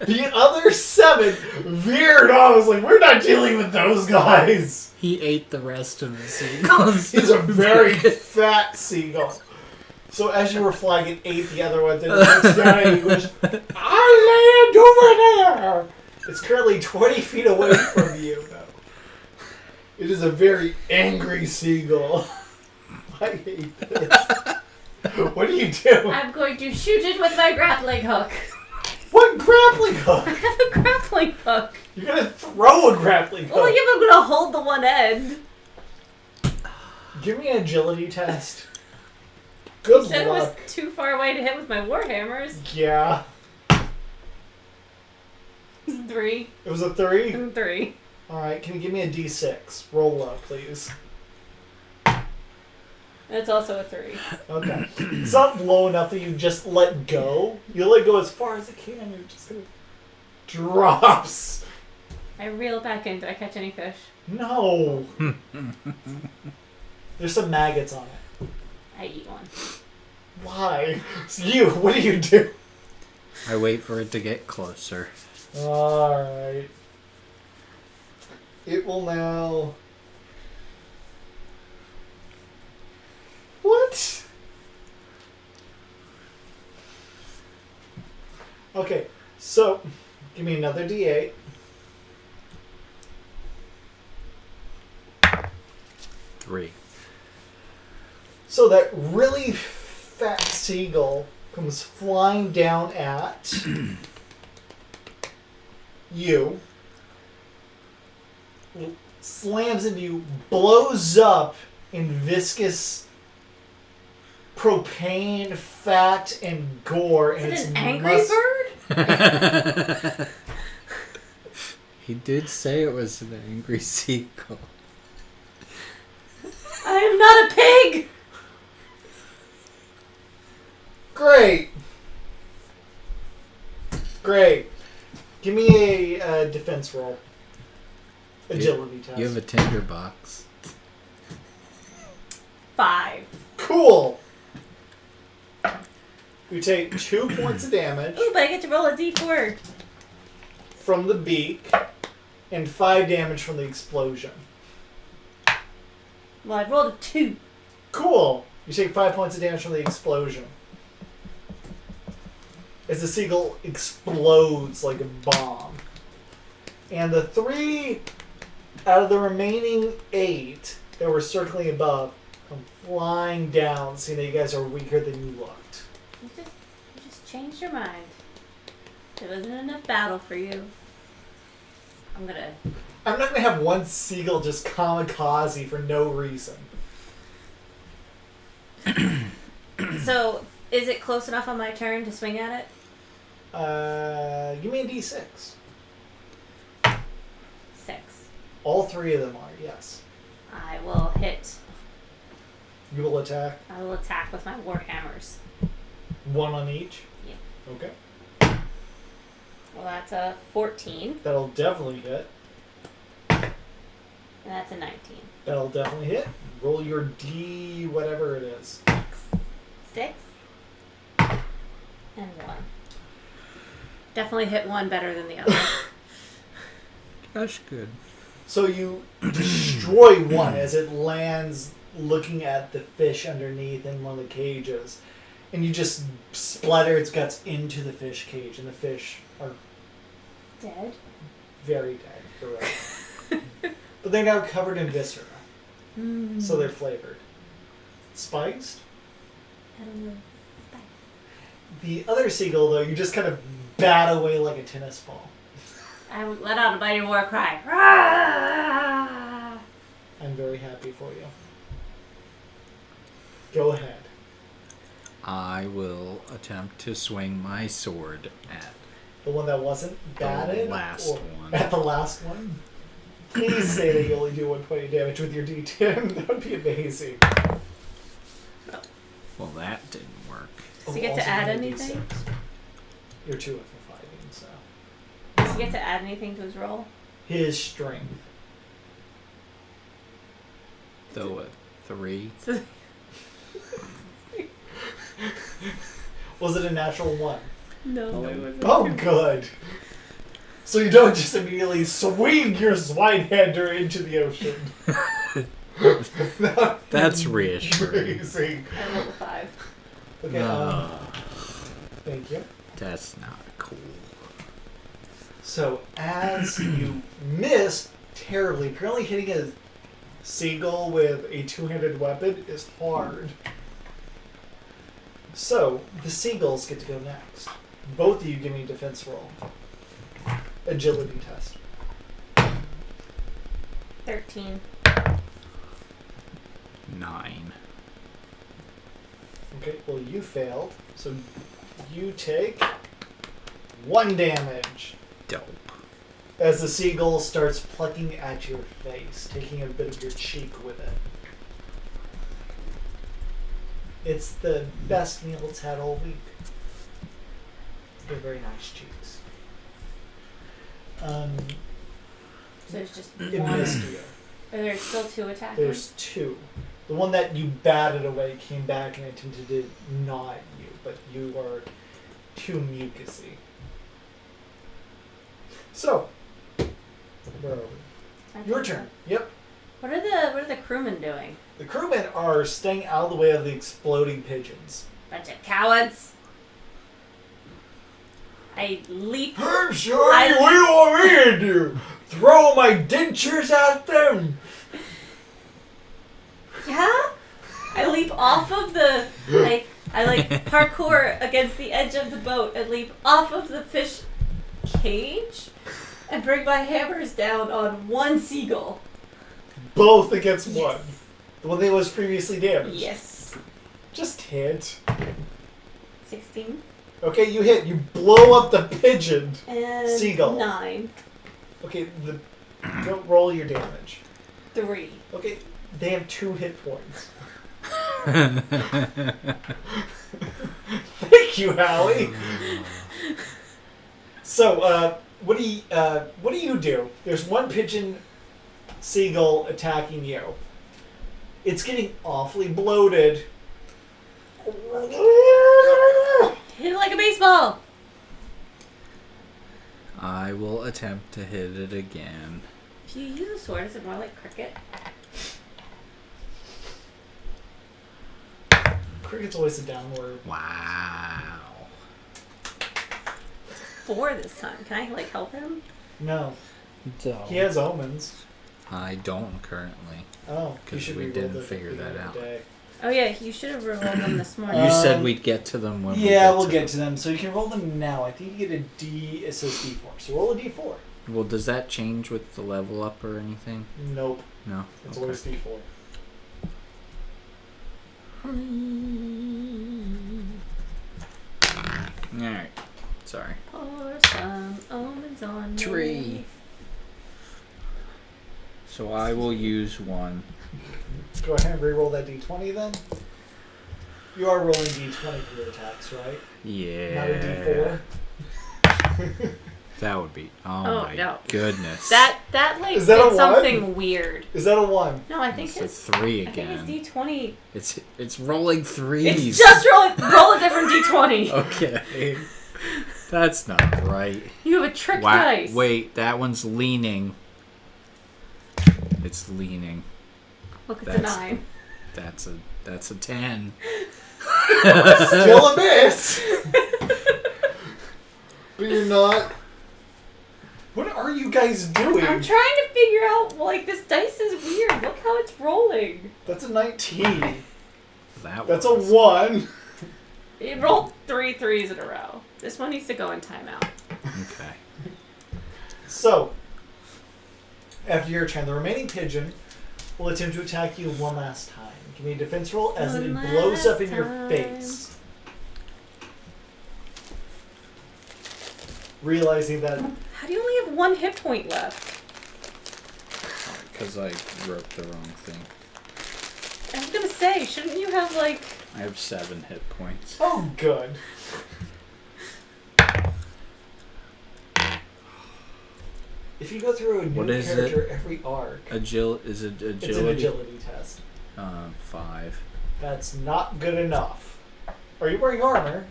The other 7 veered off. I was like, we're not dealing with those guys. He ate the rest of the seagulls. He's a very fat seagull. So as you were flying, it ate the other ones, and it looks down at you and goes, I land over there! It's currently 20 feet away from you, though. It is a very angry seagull. I hate this. What are you doing? I'm going to shoot it with my grappling hook. What grappling hook? I have a grappling hook. You're gonna throw a grappling hook. Well, yeah, but I'm going to hold the one end. Give me an agility test. Good You said luck. it was too far away to hit with my warhammers. Yeah. 3. It was a 3? 3. Alright, can you give me a d6? Roll low, please. That's also a 3. Okay. It's not low enough that you just let go. You let go as far as it can, and it just kind of drops. I reel it back in. Did I catch any fish? No. There's some maggots on it. I eat one. Why? What do you do? I wait for it to get closer. Alright. It will now... What? Okay, so give me another d8. 3. So that really fat seagull comes flying down at you, slams into you, blows up in viscous propane, fat, and gore. And Is it's it an angry bird? He did say it was an angry seagull. I am not a pig! Great. Great. Give me a defense roll. Agility test. You have a tinderbox. 5. Cool. You take 2 points of damage Ooh, but I get to roll a d4. from the beak and 5 damage from the explosion. Well, I rolled a 2. Cool. You take 5 points of damage from the explosion. As the seagull explodes like a bomb. And the 3 out of the remaining 8 that were circling above come flying down, seeing that you guys are weaker than you looked. You just changed your mind. There wasn't enough battle for you. I'm not gonna have one seagull just kamikaze for no reason. So, is it close enough on my turn to swing at it? Give me a d6. 6. All three of them are, yes. I will hit. You will attack? I will attack with my warhammers. One on each? Yeah. Okay. Well, that's a 14. That'll definitely hit. And that's a 19. That'll definitely hit. Roll your D whatever it is. 6. And 1. Definitely hit one better than the other. That's good. So you destroy one as it lands looking at the fish underneath in one of the cages. And you just splatter its guts into the fish cage, and the fish are Dead? very dead. Correct. But they're now covered in viscera. So they're flavored. Spiced? I don't know. The other seagull, though, you just kind of bat away like a tennis ball. I let out a mighty war cry. Rah! I'm very happy for you. Go ahead. I will attempt to swing my sword at The one that wasn't batted? the last or one. At the last one? Please say that you only do 120 damage with your D10. That would be amazing. Well, that didn't work. Does he get to add give me a anything? D6. You're 2 for fighting, so. Does he get to add anything to his roll? His strength. Though a 3. Was it a natural 1? No, it wasn't. Oh, good. So you don't just immediately swing your swine-hander into the ocean. That's reassuring. Amazing. I rolled a 5. Okay, thank you. That's not cool. So as you miss terribly, apparently hitting a seagull with a two-handed weapon is hard. So the seagulls get to go next. Both of you give me a defense roll. Agility test. 13. 9. Okay, well you failed, so you take 1 damage Dope. as the seagull starts plucking at your face, taking a bit of your cheek with it. It's the best meal it's had all week. They're very nice cheeks. So there's just It one. missed you. Are there still 2 attacking? There's 2. The one that you batted away came back and attempted to gnaw at you, but you are too mucusy. So, where are we? Your turn. Yep. What are the crewmen doing? The crewmen are staying out of the way of the exploding pigeons. Bunch of cowards. I leap. I'm sorry, what do you want me to do? Throw my dentures at them? Yeah? I leap off of the I like parkour against the edge of the boat and leap off of the fish cage and bring my hammers down on one seagull. Both against Yes. one. The one that was previously damaged. Yes. Just hit. 16 Okay, you hit. You blow up the pigeon. and Seagull. 9. Okay, don't roll your damage. 3. Okay, they have 2 hit points. Thank you, Hallie. So, what do you do? There's one pigeon seagull attacking you. It's getting awfully bloated. Hit it like a baseball. I will attempt to hit it again. If you use a sword, is it more like cricket? Cricket's always a downward. Wow. 4 this time. Can I help him? No, So he has omens. I don't currently. Oh, you Because should we re-roll didn't those at the figure that beginning of the out. day. Oh yeah, you should have rolled them this morning. You said we'd get to them when we Yeah, get we'll to get to them. So you can roll them now. I think you get a D. It says D4. So roll a D4. Well, does that change with the level up or anything? Nope. No. It's Okay. always D4. Alright. Sorry. Pour some almonds on 3. me. So I will use 1. Go ahead and re-roll that D20 then. You are rolling D20 for your attacks, right? Yeah. Not a D4. That would be. Oh, Oh, my no. goodness. That like Is that did a one? something weird. Is that a 1? No, I think It's a it's 3 I again. think it's D20. It's rolling 3s. It's just roll a different D20. Okay. That's not right. You have a trick dice. Wait, that one's leaning. It's leaning. Look, it's That's- a 9. That's a 10. Still a miss! But you're not. What are you guys doing? I'm trying to figure out, like, this dice is weird. Look how it's rolling. That's a 19. That's a was. 1. It rolled 3 3s in a row. This one needs to go in timeout. Okay. So, after your turn, the remaining pigeon will attempt to attack you one last time. Give me a defense roll as it One blows up last in your time. face. Realizing that How do you only have 1 hit point left? Because I wrote the wrong thing. I was gonna say, shouldn't you have, like... I have 7 hit points. oh, good. If you go through a new What is character every arc, Is it agility? it's an agility test. 5. That's not good enough. Are you wearing armor?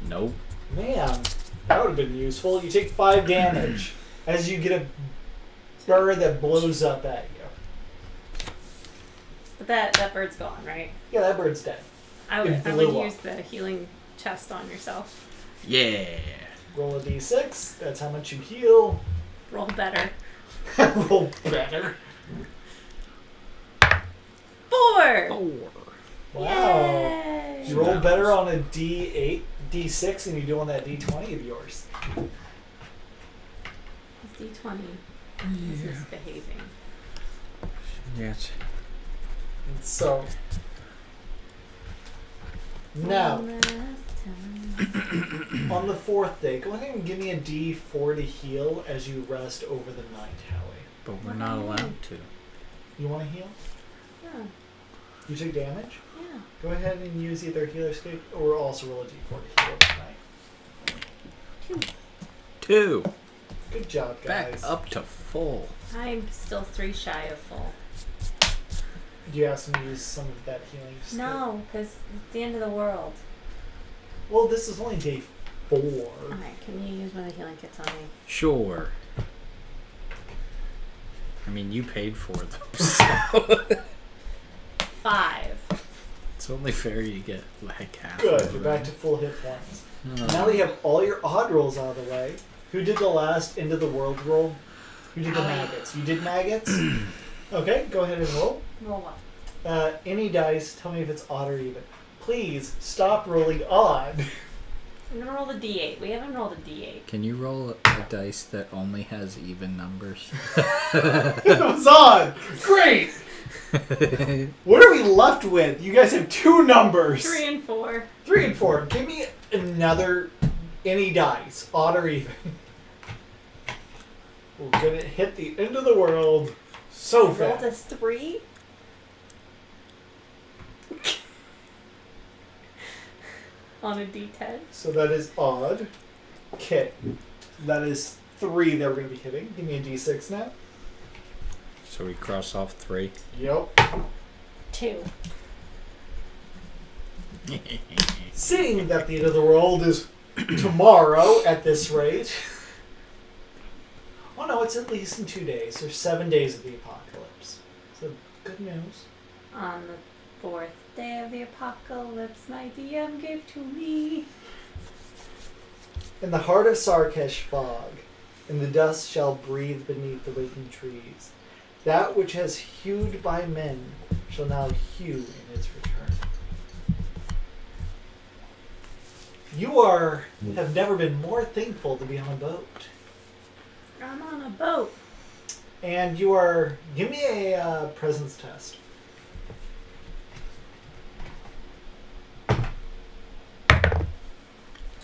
Nope. Man, that would have been useful. You take 5 damage as you get a bird that blows up at you. But that bird's gone, right? Yeah, that bird's dead. I It would blew up. use the healing chest on yourself. Yeah. Roll a d6. That's how much you heal. Roll better. Roll better. 4! 4. Wow. Yay! You roll better on a d8, d6 than you do on that d20 of yours. This D20 is misbehaving. Yes. And so, now, One last time. on the 4th day, go ahead and give me a d4 to heal as you rest over the night, Howie. But we're not allowed to. You want to heal? Yeah, You took damage? yeah. Go ahead and use either healer escape or also roll a d4 to heal tonight. 2. Good job, guys. Back up to full. I'm still 3 shy of full. Do you ask them to use some of that healing escape? No, because it's the end of the world. Well, this is only day 4. Alright, can you use one of the healing kits on me? Sure. I mean, you paid for those. 5. It's only fair you get like half. Good, of you're them. back to full hit points. Oh. Now that you have all your odd rolls out of the way, who did the last end of the world roll? Who did the maggots? You did maggots? Okay, go ahead and roll. Roll what? Any dice, tell me if it's odd or even. Please stop rolling odd. I'm gonna roll the D8. We haven't rolled a D8. Can you roll a dice that only has even numbers? It was odd. Great. What are we left with? You guys have 2 numbers. 3 and 4. 3 and 4. Give me another any dice, odd or even. We're gonna hit the end of the world so Rolled fast. a 3. On a D10. So that is odd. Okay. That is 3 that we're gonna be hitting. Give me a d6 now. So we cross off 3. Yep. 2. Seeing that the end of the world is tomorrow at this rate. Oh no, it's at least in 2 days. There's 7 days of the apocalypse. So good news. On the 4th day of the apocalypse, my DM gave to me. In the heart of Sarkesh fog, and the dust shall breathe beneath the waking trees. That which has hewed by men shall now hew in its return. You have never been more thankful to be on a boat. I'm on a boat. And give me a presence test.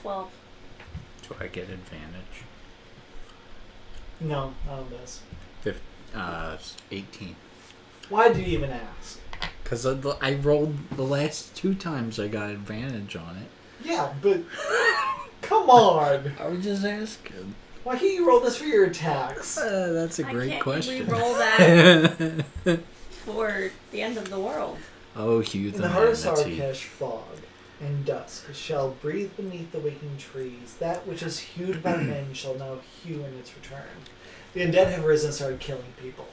12. Do I get advantage? No, not on this. 18. Why did you even ask? Because I rolled the last 2 times I got advantage on it. Yeah, but come on. I was just asking. Why can't you roll this for your attacks? That's a great question. Re-roll that for the end of the world. Oh, Hugh In the the heart of manatee. Sarkesh, fog and dusk shall breathe beneath the waking trees. That which is hewed by men shall now hew in its return. The undead have risen and started killing people.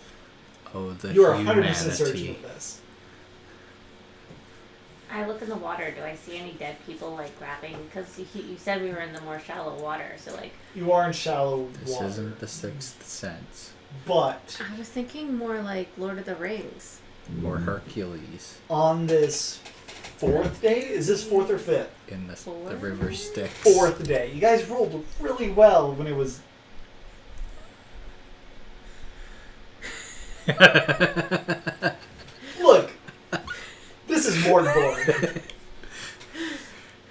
Oh, the You are Hugh 100% certain manatee. of this. I look in the water. Do I see any dead people like grabbing? Because you said we were in the more shallow water, so like. You are in shallow This water. isn't the Sixth Sense. But I was thinking more like Lord of the Rings. Or Hercules on this 4th day, is this 4th or 5th? in the Four? River Styx. 4th day. You guys rolled really well when it was. Look, this is Mork Borg.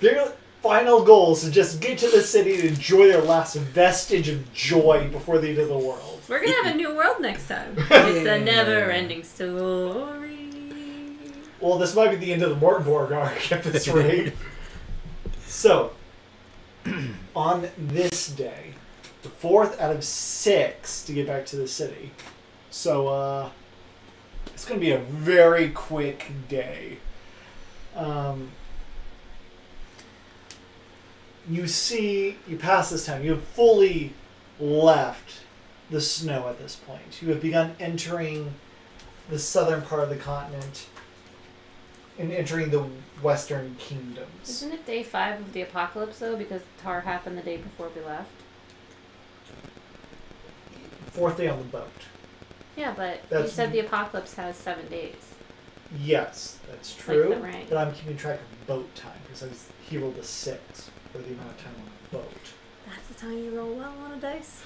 Their final goal is to just get to the city and enjoy their last vestige of joy before the end of the world. We're gonna have a new world next time. It's a never-ending story. Well, this might be the end of the Mork Borg arc at this rate. So, on this day, the 4th out of 6 to get back to the city. So, it's going to be a very quick day. You pass this town. You have fully left the snow at this point. You have begun entering the southern part of the continent and entering the western kingdoms. Isn't it day 5 of the apocalypse though? Because Tar happened the day before we left. 4th day on the boat. Yeah, but you That's- said the apocalypse has 7 days. Yes, that's true. Like the rain. But I'm keeping track of boat time because he rolled a 6 for the amount of time on the boat. That's the time you roll well on a dice.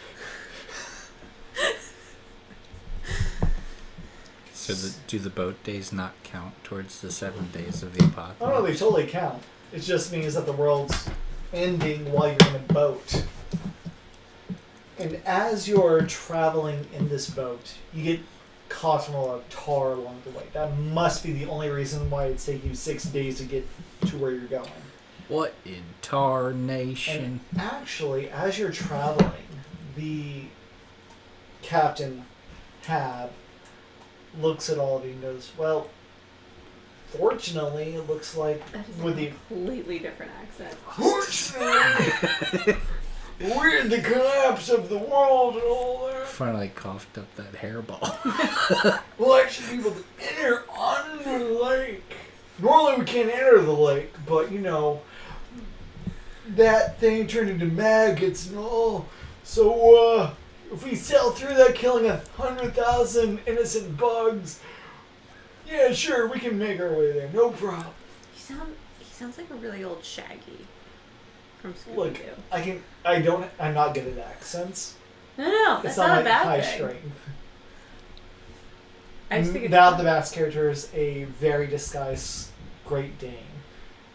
So do the boat days not count towards the 7 days of the apocalypse? Oh no, they totally count. It just means that the world's ending while you're in a boat. And as you're traveling in this boat, you get caught in a lot of tar along the way. That must be the only reason why it's taking you 6 days to get to where you're going. What in tarnation? And actually, as you're traveling, the captain, Hab, looks at all of you and goes, well, fortunately, it looks like That is with a the completely different accent. fortunately, with the collapse of the world and all that, Finally coughed up that hairball. we'll actually be able to enter on the lake. Normally we can't enter the lake, but you know, that thing turned into maggots and all. So, if we sail through that killing 100,000 innocent bugs, yeah, sure, we can make our way there, no problem. He sounds like a really old Shaggy from Look, Scooby-Doo. I'm not good at accents. No, It's that's not not my a bad high thing. strength. I just think it's Now fun. the masked character is a very disguised Great Dane.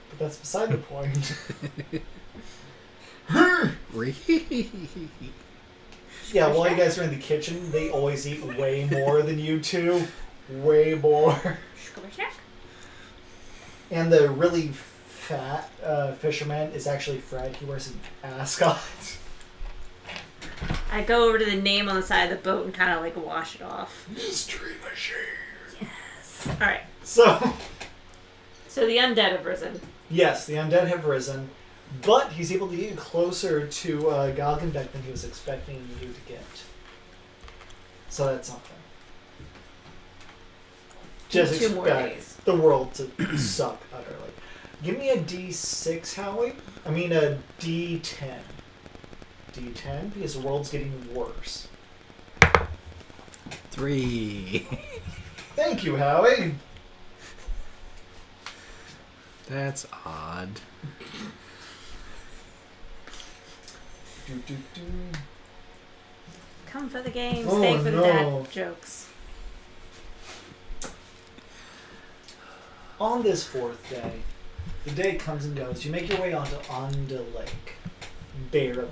But that's beside the point. Yeah, while you guys are in the kitchen, they always eat way more than you two. Way more. And the really fat fisherman is actually Fred. He wears an ascot. I go over to the name on the side of the boat and kind of like wash it off. Mystery machine. Yes. All right. So, So the undead have risen. yes, the undead have risen, but he's able to get closer to Galgenbeck than he was expecting you to get. So that's something. Just 2 more expect days. the world to suck utterly. Give me a D6, Howie. I mean a D10. D10 because the world's getting worse. 3. Thank you, Howie. That's odd. Do. Come for the game, Oh, stay for the no. dad jokes. On this fourth day, the day comes and goes. You make your way onto Onda Lake. Barely.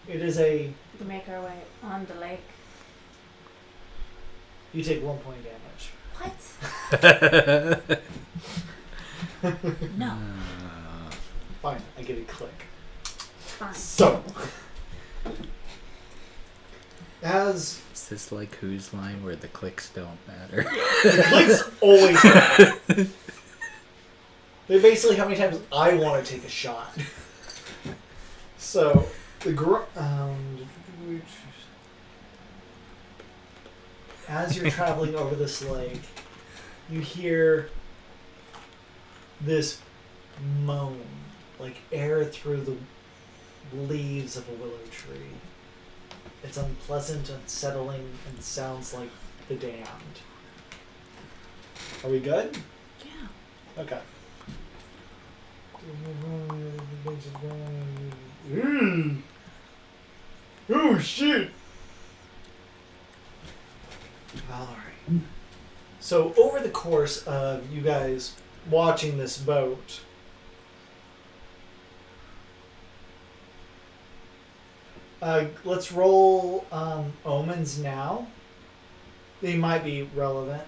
It is a... We make our way on the lake. You take 1 point damage. What? No. Fine, I get a click. Fine. So, as Is this like Whose Line where the clicks don't matter? the clicks always matter. They're basically how many times I want to take a shot. So, the as you're traveling over this lake, you hear this moan, like air through the leaves of a willow tree. It's unpleasant, unsettling, and sounds like the damned. Are we good? Yeah. Okay. Oh shit! Alright. So over the course of you guys watching this boat, let's roll omens now. They might be relevant.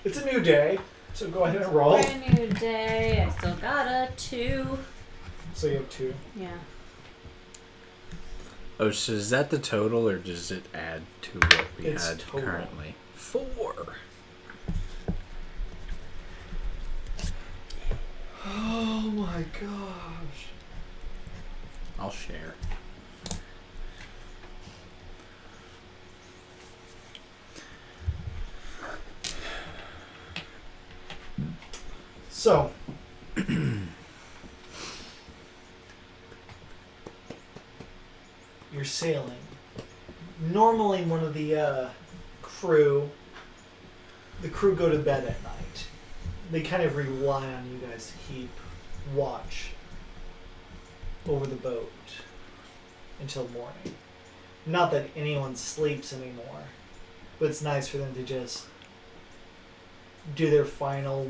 It's a new day, so go ahead and roll. Brand new day. I still got a 2. So you have 2. Yeah. Oh, so is that the total, or does it add to what we It's had total. currently? 4. Oh my gosh. I'll share. So, you're sailing. Normally, one of the crew go to bed at night. They kind of rely on you guys to keep watch over the boat until morning. Not that anyone sleeps anymore, but it's nice for them to just do their final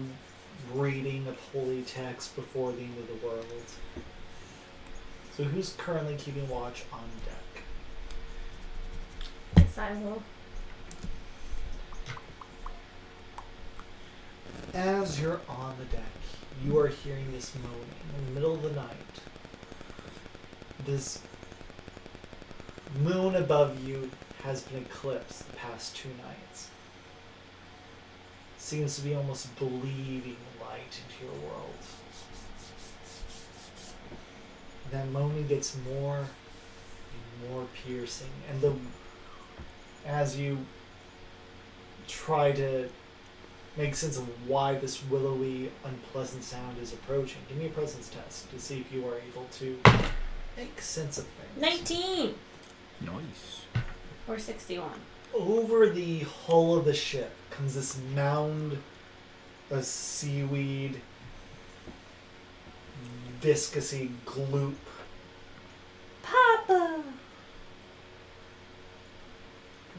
reading of holy text before the end of the world. So who's currently keeping watch on deck? Yes, I will. As you're on the deck, you are hearing this moaning in the middle of the night. This moon above you has been eclipsed the past 2 nights. Seems to be almost bleeding light into your world. That moaning gets more and more piercing, and as you try to make sense of why this willowy, unpleasant sound is approaching, give me a presence test to see if you are able to make sense of things. 19! Nice. Or 61. Over the hull of the ship comes this mound of seaweed, viscousy gloop. Papa!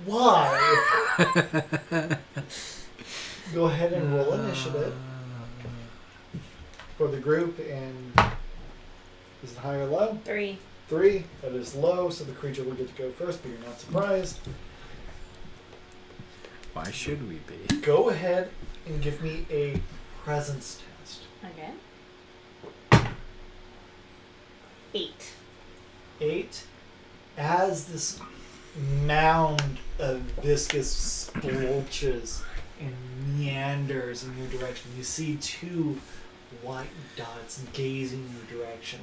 Why? Go ahead and roll initiative for the group, and is it high or low? 3. 3. That is low, so the creature will get to go first, but you're not surprised. Why should we be? Go ahead and give me a presence test. Okay. 8. 8. As this mound of viscous splotches and meanders in your direction, you see 2 white dots gazing in your direction,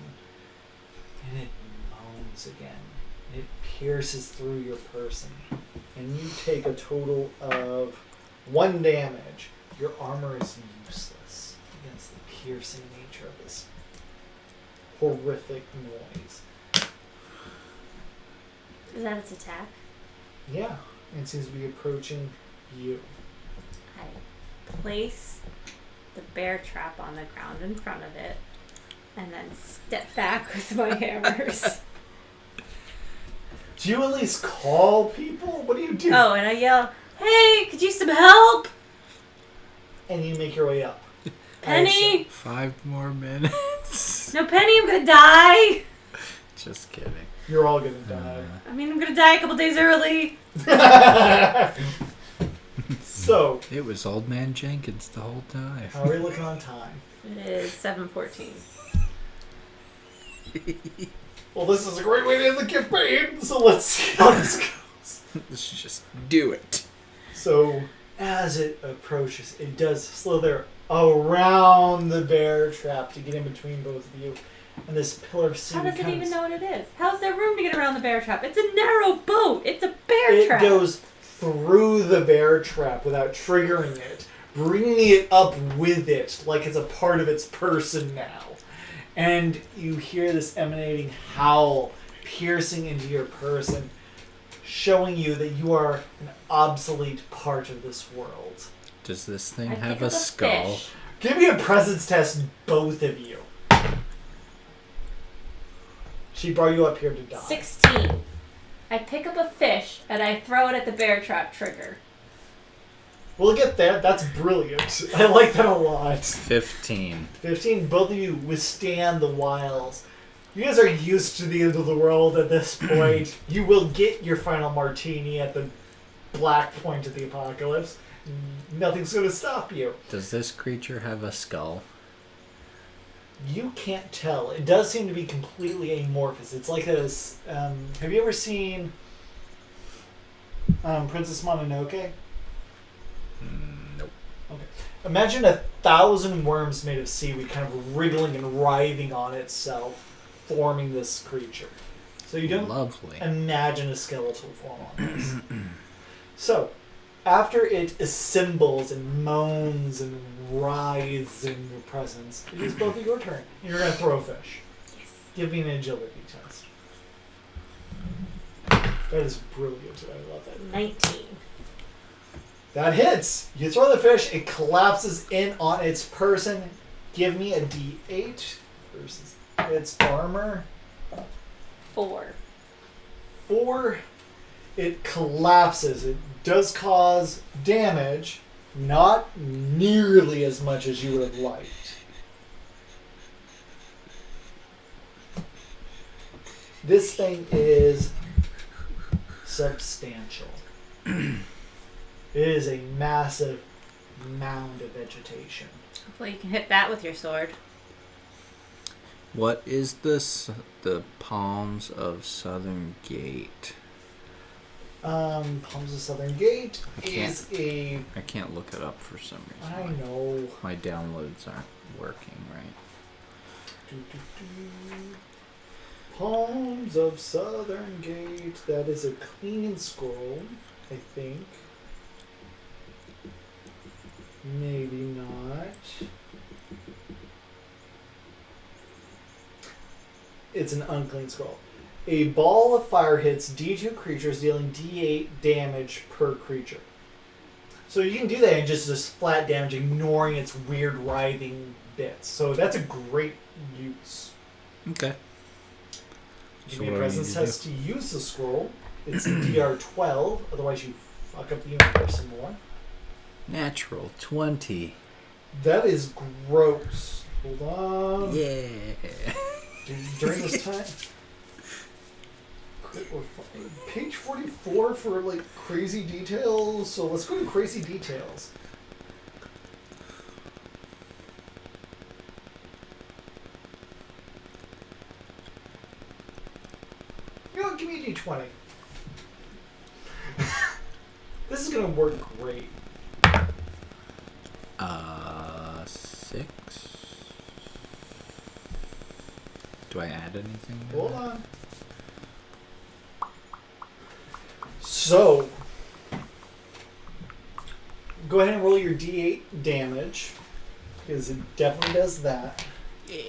and it moans again. It pierces through your person, and you take a total of 1 damage. Your armor is useless against the piercing nature of this horrific noise. Is that its attack? Yeah, it seems to be approaching you. I place the bear trap on the ground in front of it, and then step back with my hammers. Do you at least call people? What do you do? Oh, and I yell, "Hey, could you use some help? And you make your way up. Penny! 5 more minutes. No, Penny, I'm gonna die! Just kidding. You're all gonna die. I mean, I'm gonna die a couple days early. So, It was Old Man Jenkins the whole time. how are we looking on time? It is 7:14. Well, this is a great way to end the campaign, so let's see how this goes. Let's just do it. So, as it approaches, it does slither around the bear trap to get in between both of you. And this pillar of sea How does it becomes... even know what it is? How's there room to get around the bear trap? It's a narrow boat. It's a bear It trap. goes through the bear trap without triggering it, bringing it up with it like it's a part of its person now. And you hear this emanating howl piercing into your person, showing you that you are an obsolete part of this world. Does this thing I have pick a up skull? fish. Give me a presence test, both of you. She brought you up here to die. 16. I pick up a fish and I throw it at the bear trap trigger. We'll get there. That's brilliant. I like that a lot. 15. 15, both of you withstand the wiles. You guys are used to the end of the world at this point. You will get your final martini at the black point of the apocalypse. Nothing's going to stop you. Does this creature have a skull? You can't tell. It does seem to be completely amorphous. It's like this. Have you ever seen Princess Mononoke? Nope. Okay. Imagine 1,000 worms made of seaweed kind of wriggling and writhing on itself, forming this creature. So you don't Lovely. imagine a skeletal form on this. So, after it assembles and moans and writhes in your presence, it is both of your turn. You're going to throw a fish. Yes. Give me an agility test. That is brilliant. I love that. 19. That hits. You throw the fish. It collapses in on its person. Give me a D8 versus its armor. 4. 4. It collapses. It does cause damage. Not nearly as much as you would have liked. This thing is substantial. It is a massive mound of vegetation. Hopefully you can hit that with your sword. What is this? The Palms of Southern Gate. Palms of Southern Gate I is a... I can't look it up for some reason. I know. My downloads aren't working right. Palms of Southern Gate. That is a clean scroll, I think. Maybe not. It's an unclean scroll. A ball of fire hits D2 creatures, dealing D8 damage per creature. So you can do that and just flat damage, ignoring its weird writhing bits. So that's a great use. Okay. Give So me a what do I presence need to test to use the scroll. It's a DR12, otherwise you fuck up the universe some more. Natural 20. That is gross. Hold on. Yeah. During this time... Page 44 for like crazy details. So let's go to crazy details. You know, give me a D20. This is gonna work great. 6. Do I add anything? Hold on. So, go ahead and roll your D8 damage, because it definitely does that. Yeah.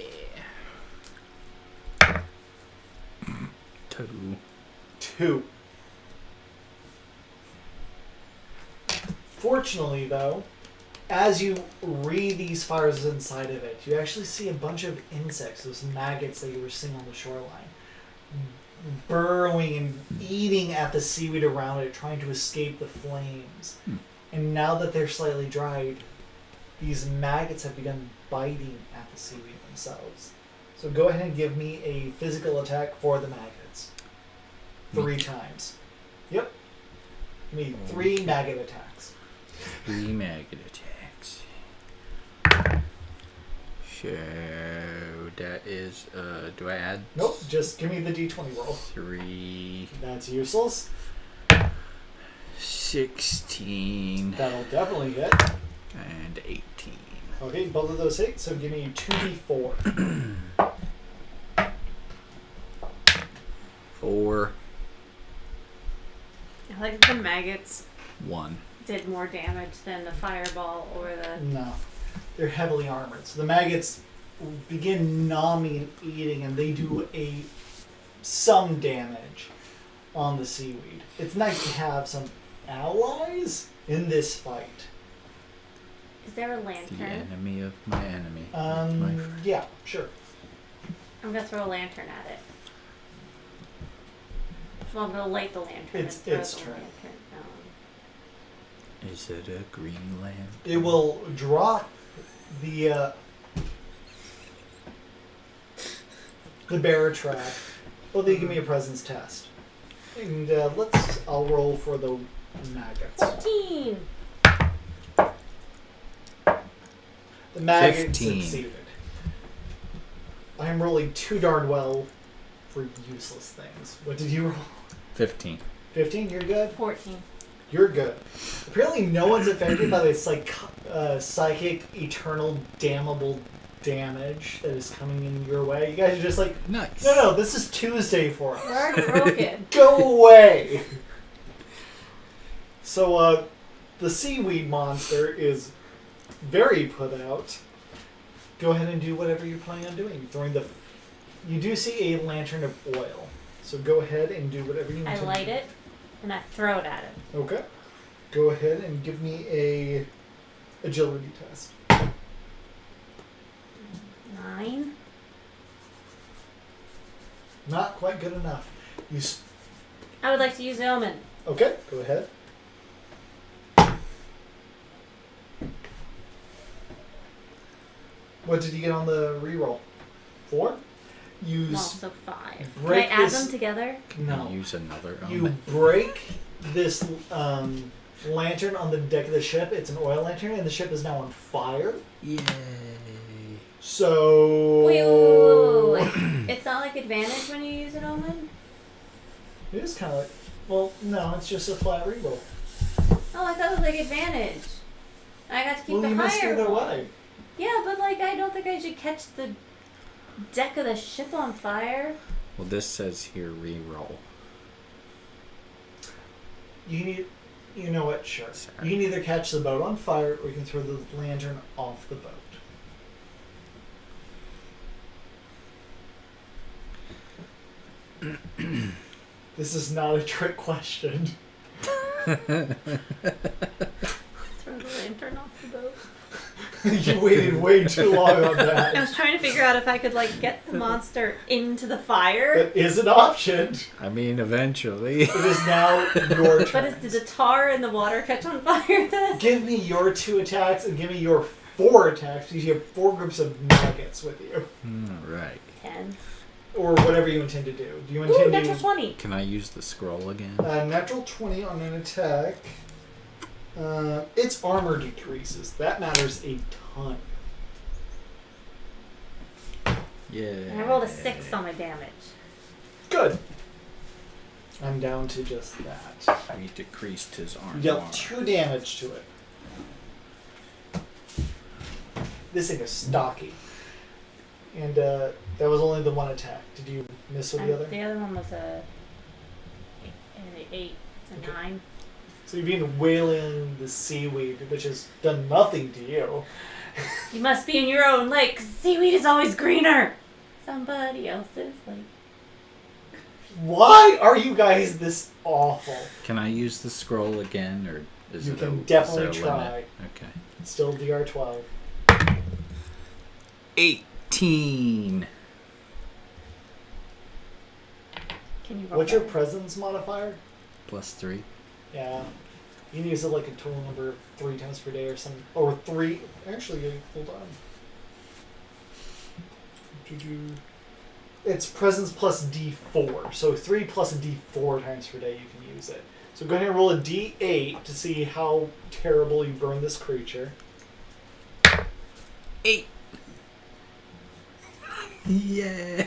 2. Fortunately, though, as you read these fires inside of it, you actually see a bunch of insects, those maggots that you were seeing on the shoreline, burrowing and eating at the seaweed around it, trying to escape the flames. And now that they're slightly dried, these maggots have begun biting at the seaweed themselves. So go ahead and give me a physical attack for the maggots. 3 times. Yep. Give me 3 maggot attacks. 3 maggot attacks. So that is, do I add? Nope, just give me the d20 roll. 3. That's useless. 16. That'll definitely hit. And 18. Okay, both of those hit, so give me 2d4. 4. I like the maggots 1. did more damage than the fireball or the... No. They're heavily armored. So the maggots begin gnawing and eating, and they do some damage on the seaweed. It's nice to have some allies in this fight. Is there a The lantern? enemy of my enemy. is my friend. Yeah, sure. I'm gonna throw a lantern at it. So I'm gonna light the lantern. It's and throw its the turn. lantern. Is it a green lamp? It will drop the bearer trap. Well, they give me a presence test. And I'll roll for the maggots. 14! The maggots 15. succeeded. I am rolling too darn well for useless things. What did you roll? 15. 15? You're good? 14. You're good. Apparently no one's affected by this psychic, eternal, damnable damage that is coming in your way. You guys are just like, Nice. no, this is Tuesday for us. We're already broken. Go away! So, the seaweed monster is very put out. Go ahead and do whatever you're planning on doing. You do see a lantern of oil. So go ahead and do whatever you need I to light do. it and I throw it at him. Okay. Go ahead and give me a agility test. 9. Not quite good enough. I would like to use Omen. Okay, go ahead. What did you get on the reroll? 4? Use No, so 5. Can I break add this- them together? no. Use another You omen. break this lantern on the deck of the ship. It's an oil lantern, and the ship is now on fire. Yay. So Wait. It's not like advantage when you use an Omen? it is kind of like, well, no, it's just a flat reroll. Oh, I thought it was like advantage. I got to keep Well, the you missed higher either one. way. Yeah, but like I don't think I should catch the deck of the ship on fire. Well, this says here reroll. You know what? Sure. Sorry. You can either catch the boat on fire, or you can throw the lantern off the boat. This is not a trick question. Throw the lantern off the boat. You waited way too long on I that. was trying to figure out if I could like get the monster into the fire. That is an option. I mean, eventually. It is now your turn. But did the tar in the water catch on fire then? Give me your 2 attacks and give me your 4 attacks because you have 4 groups of nuggets with you. Right. 10. Or whatever you intend to do. Do you Ooh, intend natural to... 20. Can I use the scroll again? Natural 20 on an attack. Its armor decreases. That matters a ton. Yeah. And I rolled a 6 on my damage. Good. I'm down to just that. We decreased his armor. You dealt 2 damage to it. This thing is stocky. And that was only the 1 attack. Did you miss with the other? The other one was a 8, a Okay. 9. So you've been whaling the seaweed, which has done nothing to you. You must be in your own lake, 'cause seaweed is always greener. Somebody else's lake. Why are you guys this awful? Can I use the scroll again, or is You it can is definitely there a try. limit? Okay. It's still DR12. 18. Can you roll What's your that? presence modifier? +3. Yeah. You can use it like a total number of 3 times per day or something. Or 3. Actually, hold on. It's presence plus D4. So 3 plus D4 times per day you can use it. So go ahead and roll a D8 to see how terrible you burn this creature. 8. Yeah.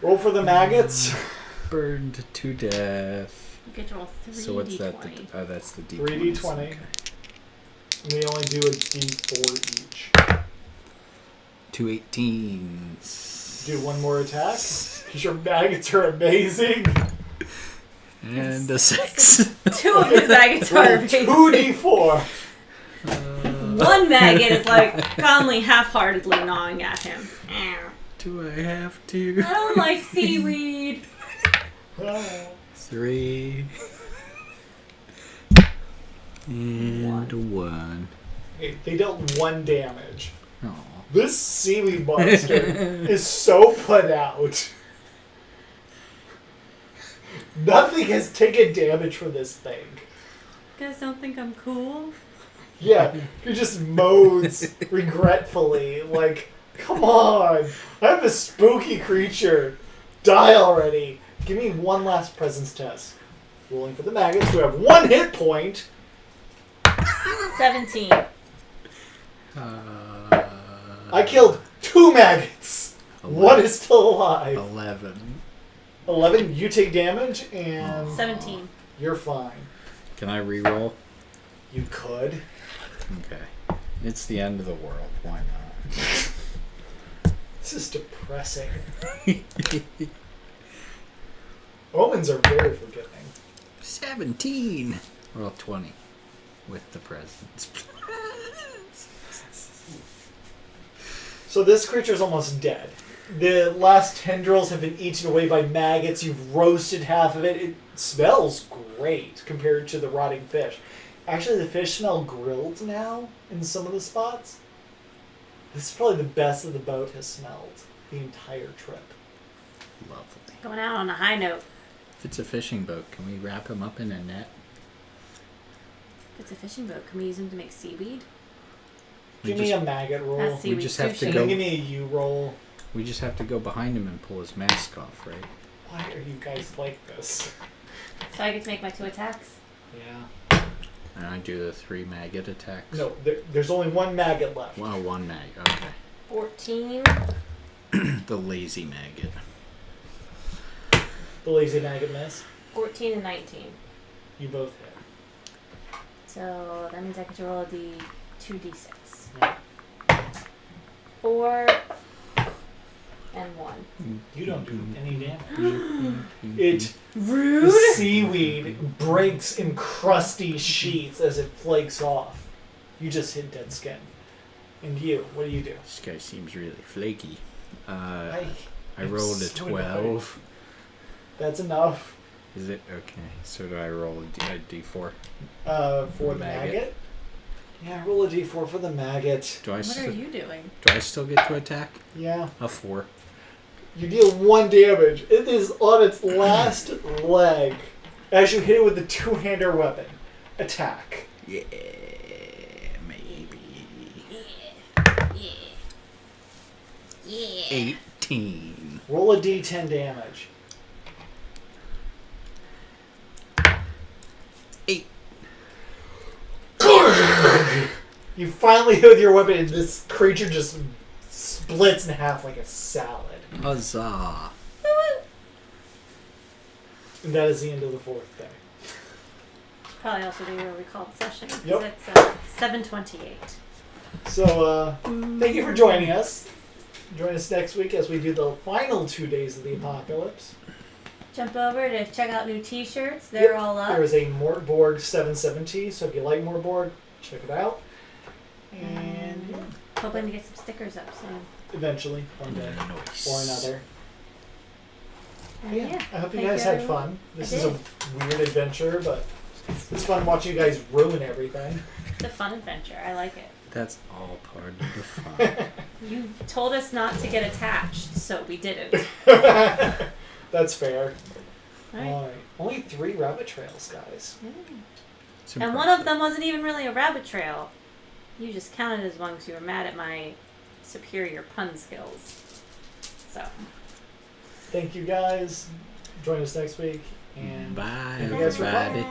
Roll for the maggots. Burned to death. You get to roll 3d20. So what's that? That's the D20. 3d20. Okay. And we only do a D4 each. 2 18s. Do one more attack. Because your maggots are amazing. And a 6. 2 of his maggots Roll are amazing. 2d4. One maggot is like calmly, half-heartedly gnawing at him. Do I have to? I don't like seaweed. 3. And 1. Okay, they dealt 1 damage. Aw. This seaweed monster is so put out. Nothing has taken damage from this thing. You guys don't think I'm cool? Yeah, he just moans regretfully, like, come on, I'm a spooky creature. Die already. Give me one last presence test. Rolling for the maggots who have 1 hit point. 17. I killed 2 maggots. 1 is still alive. 11. 11, you take damage, and 17. you're fine. Can I re-roll? You could. Okay. It's the end of the world. Why not? This is depressing. Omens are very forgiving. 17. Roll 20 with the presents. So this creature is almost dead. The last tendrils have been eaten away by maggots. You've roasted half of it. It smells great compared to the rotting fish. Actually, the fish smell grilled now in some of the spots. This is probably the best that the boat has smelled the entire trip. Lovely. Going out on a high note. If it's a fishing boat, can we wrap him up in a net? If it's a fishing boat, can we use them to make seaweed? We Give me just- a maggot roll. That's We seaweed just have to sushi. And go- then give me a U roll. We just have to go behind him and pull his mask off, right? Why are you guys like this? So I get to make my 2 attacks? Yeah. And I do the 3 maggot attacks. No, there's only 1 maggot left. Wow, 1 mag. Okay. 14. The lazy maggot. The lazy maggot miss. 14 and 19. You both hit. So that means I get to roll a D2d6. Yeah. 4 and 1. You don't do any damage. The Rude. seaweed breaks in crusty sheets as it flakes off. You just hit dead skin. And you, what do you do? This guy seems really flaky. I rolled a so 12. That's enough. Is it? Okay. So do I roll a D4? For the Maggot. maggot? Yeah, roll a d4 for the maggot. Do I, What are you doing? do I still get to attack? Yeah. A 4. You deal 1 damage. It is on its last leg as you hit it with the 2-hander weapon. Attack. Yeah, maybe. Yeah. 18. Roll a d10 damage. 8. You finally hit with your weapon and this creature just splits in half like a salad. Huzzah. And that is the end of the 4th day. Probably also do a recall session. Yep. It's 7:28. So, thank you for joining us. Join us next week as we do the final 2 days of the apocalypse. Jump over to check out new T-shirts. They're Yep. all up. There is a Mork Borg 770, so if you like Mork Borg, check it out. And yeah. Hoping to get some stickers up soon. Eventually, one day Nice. or another. And Yeah, yeah, I hope you thank guys had everyone. fun. This I is a weird adventure, but it's fun watching you guys ruin everything. It's a fun adventure. I like it. That's all part of the fun. You told us not to get attached, so we didn't. That's fair. Right. Alright. Only 3 rabbit trails, guys. It's And one of them wasn't even really a rabbit trail. You just counted as one because you were mad at my superior pun skills. So. Thank you guys. Join us next week. And Bye, thank you guys for everybody. playing.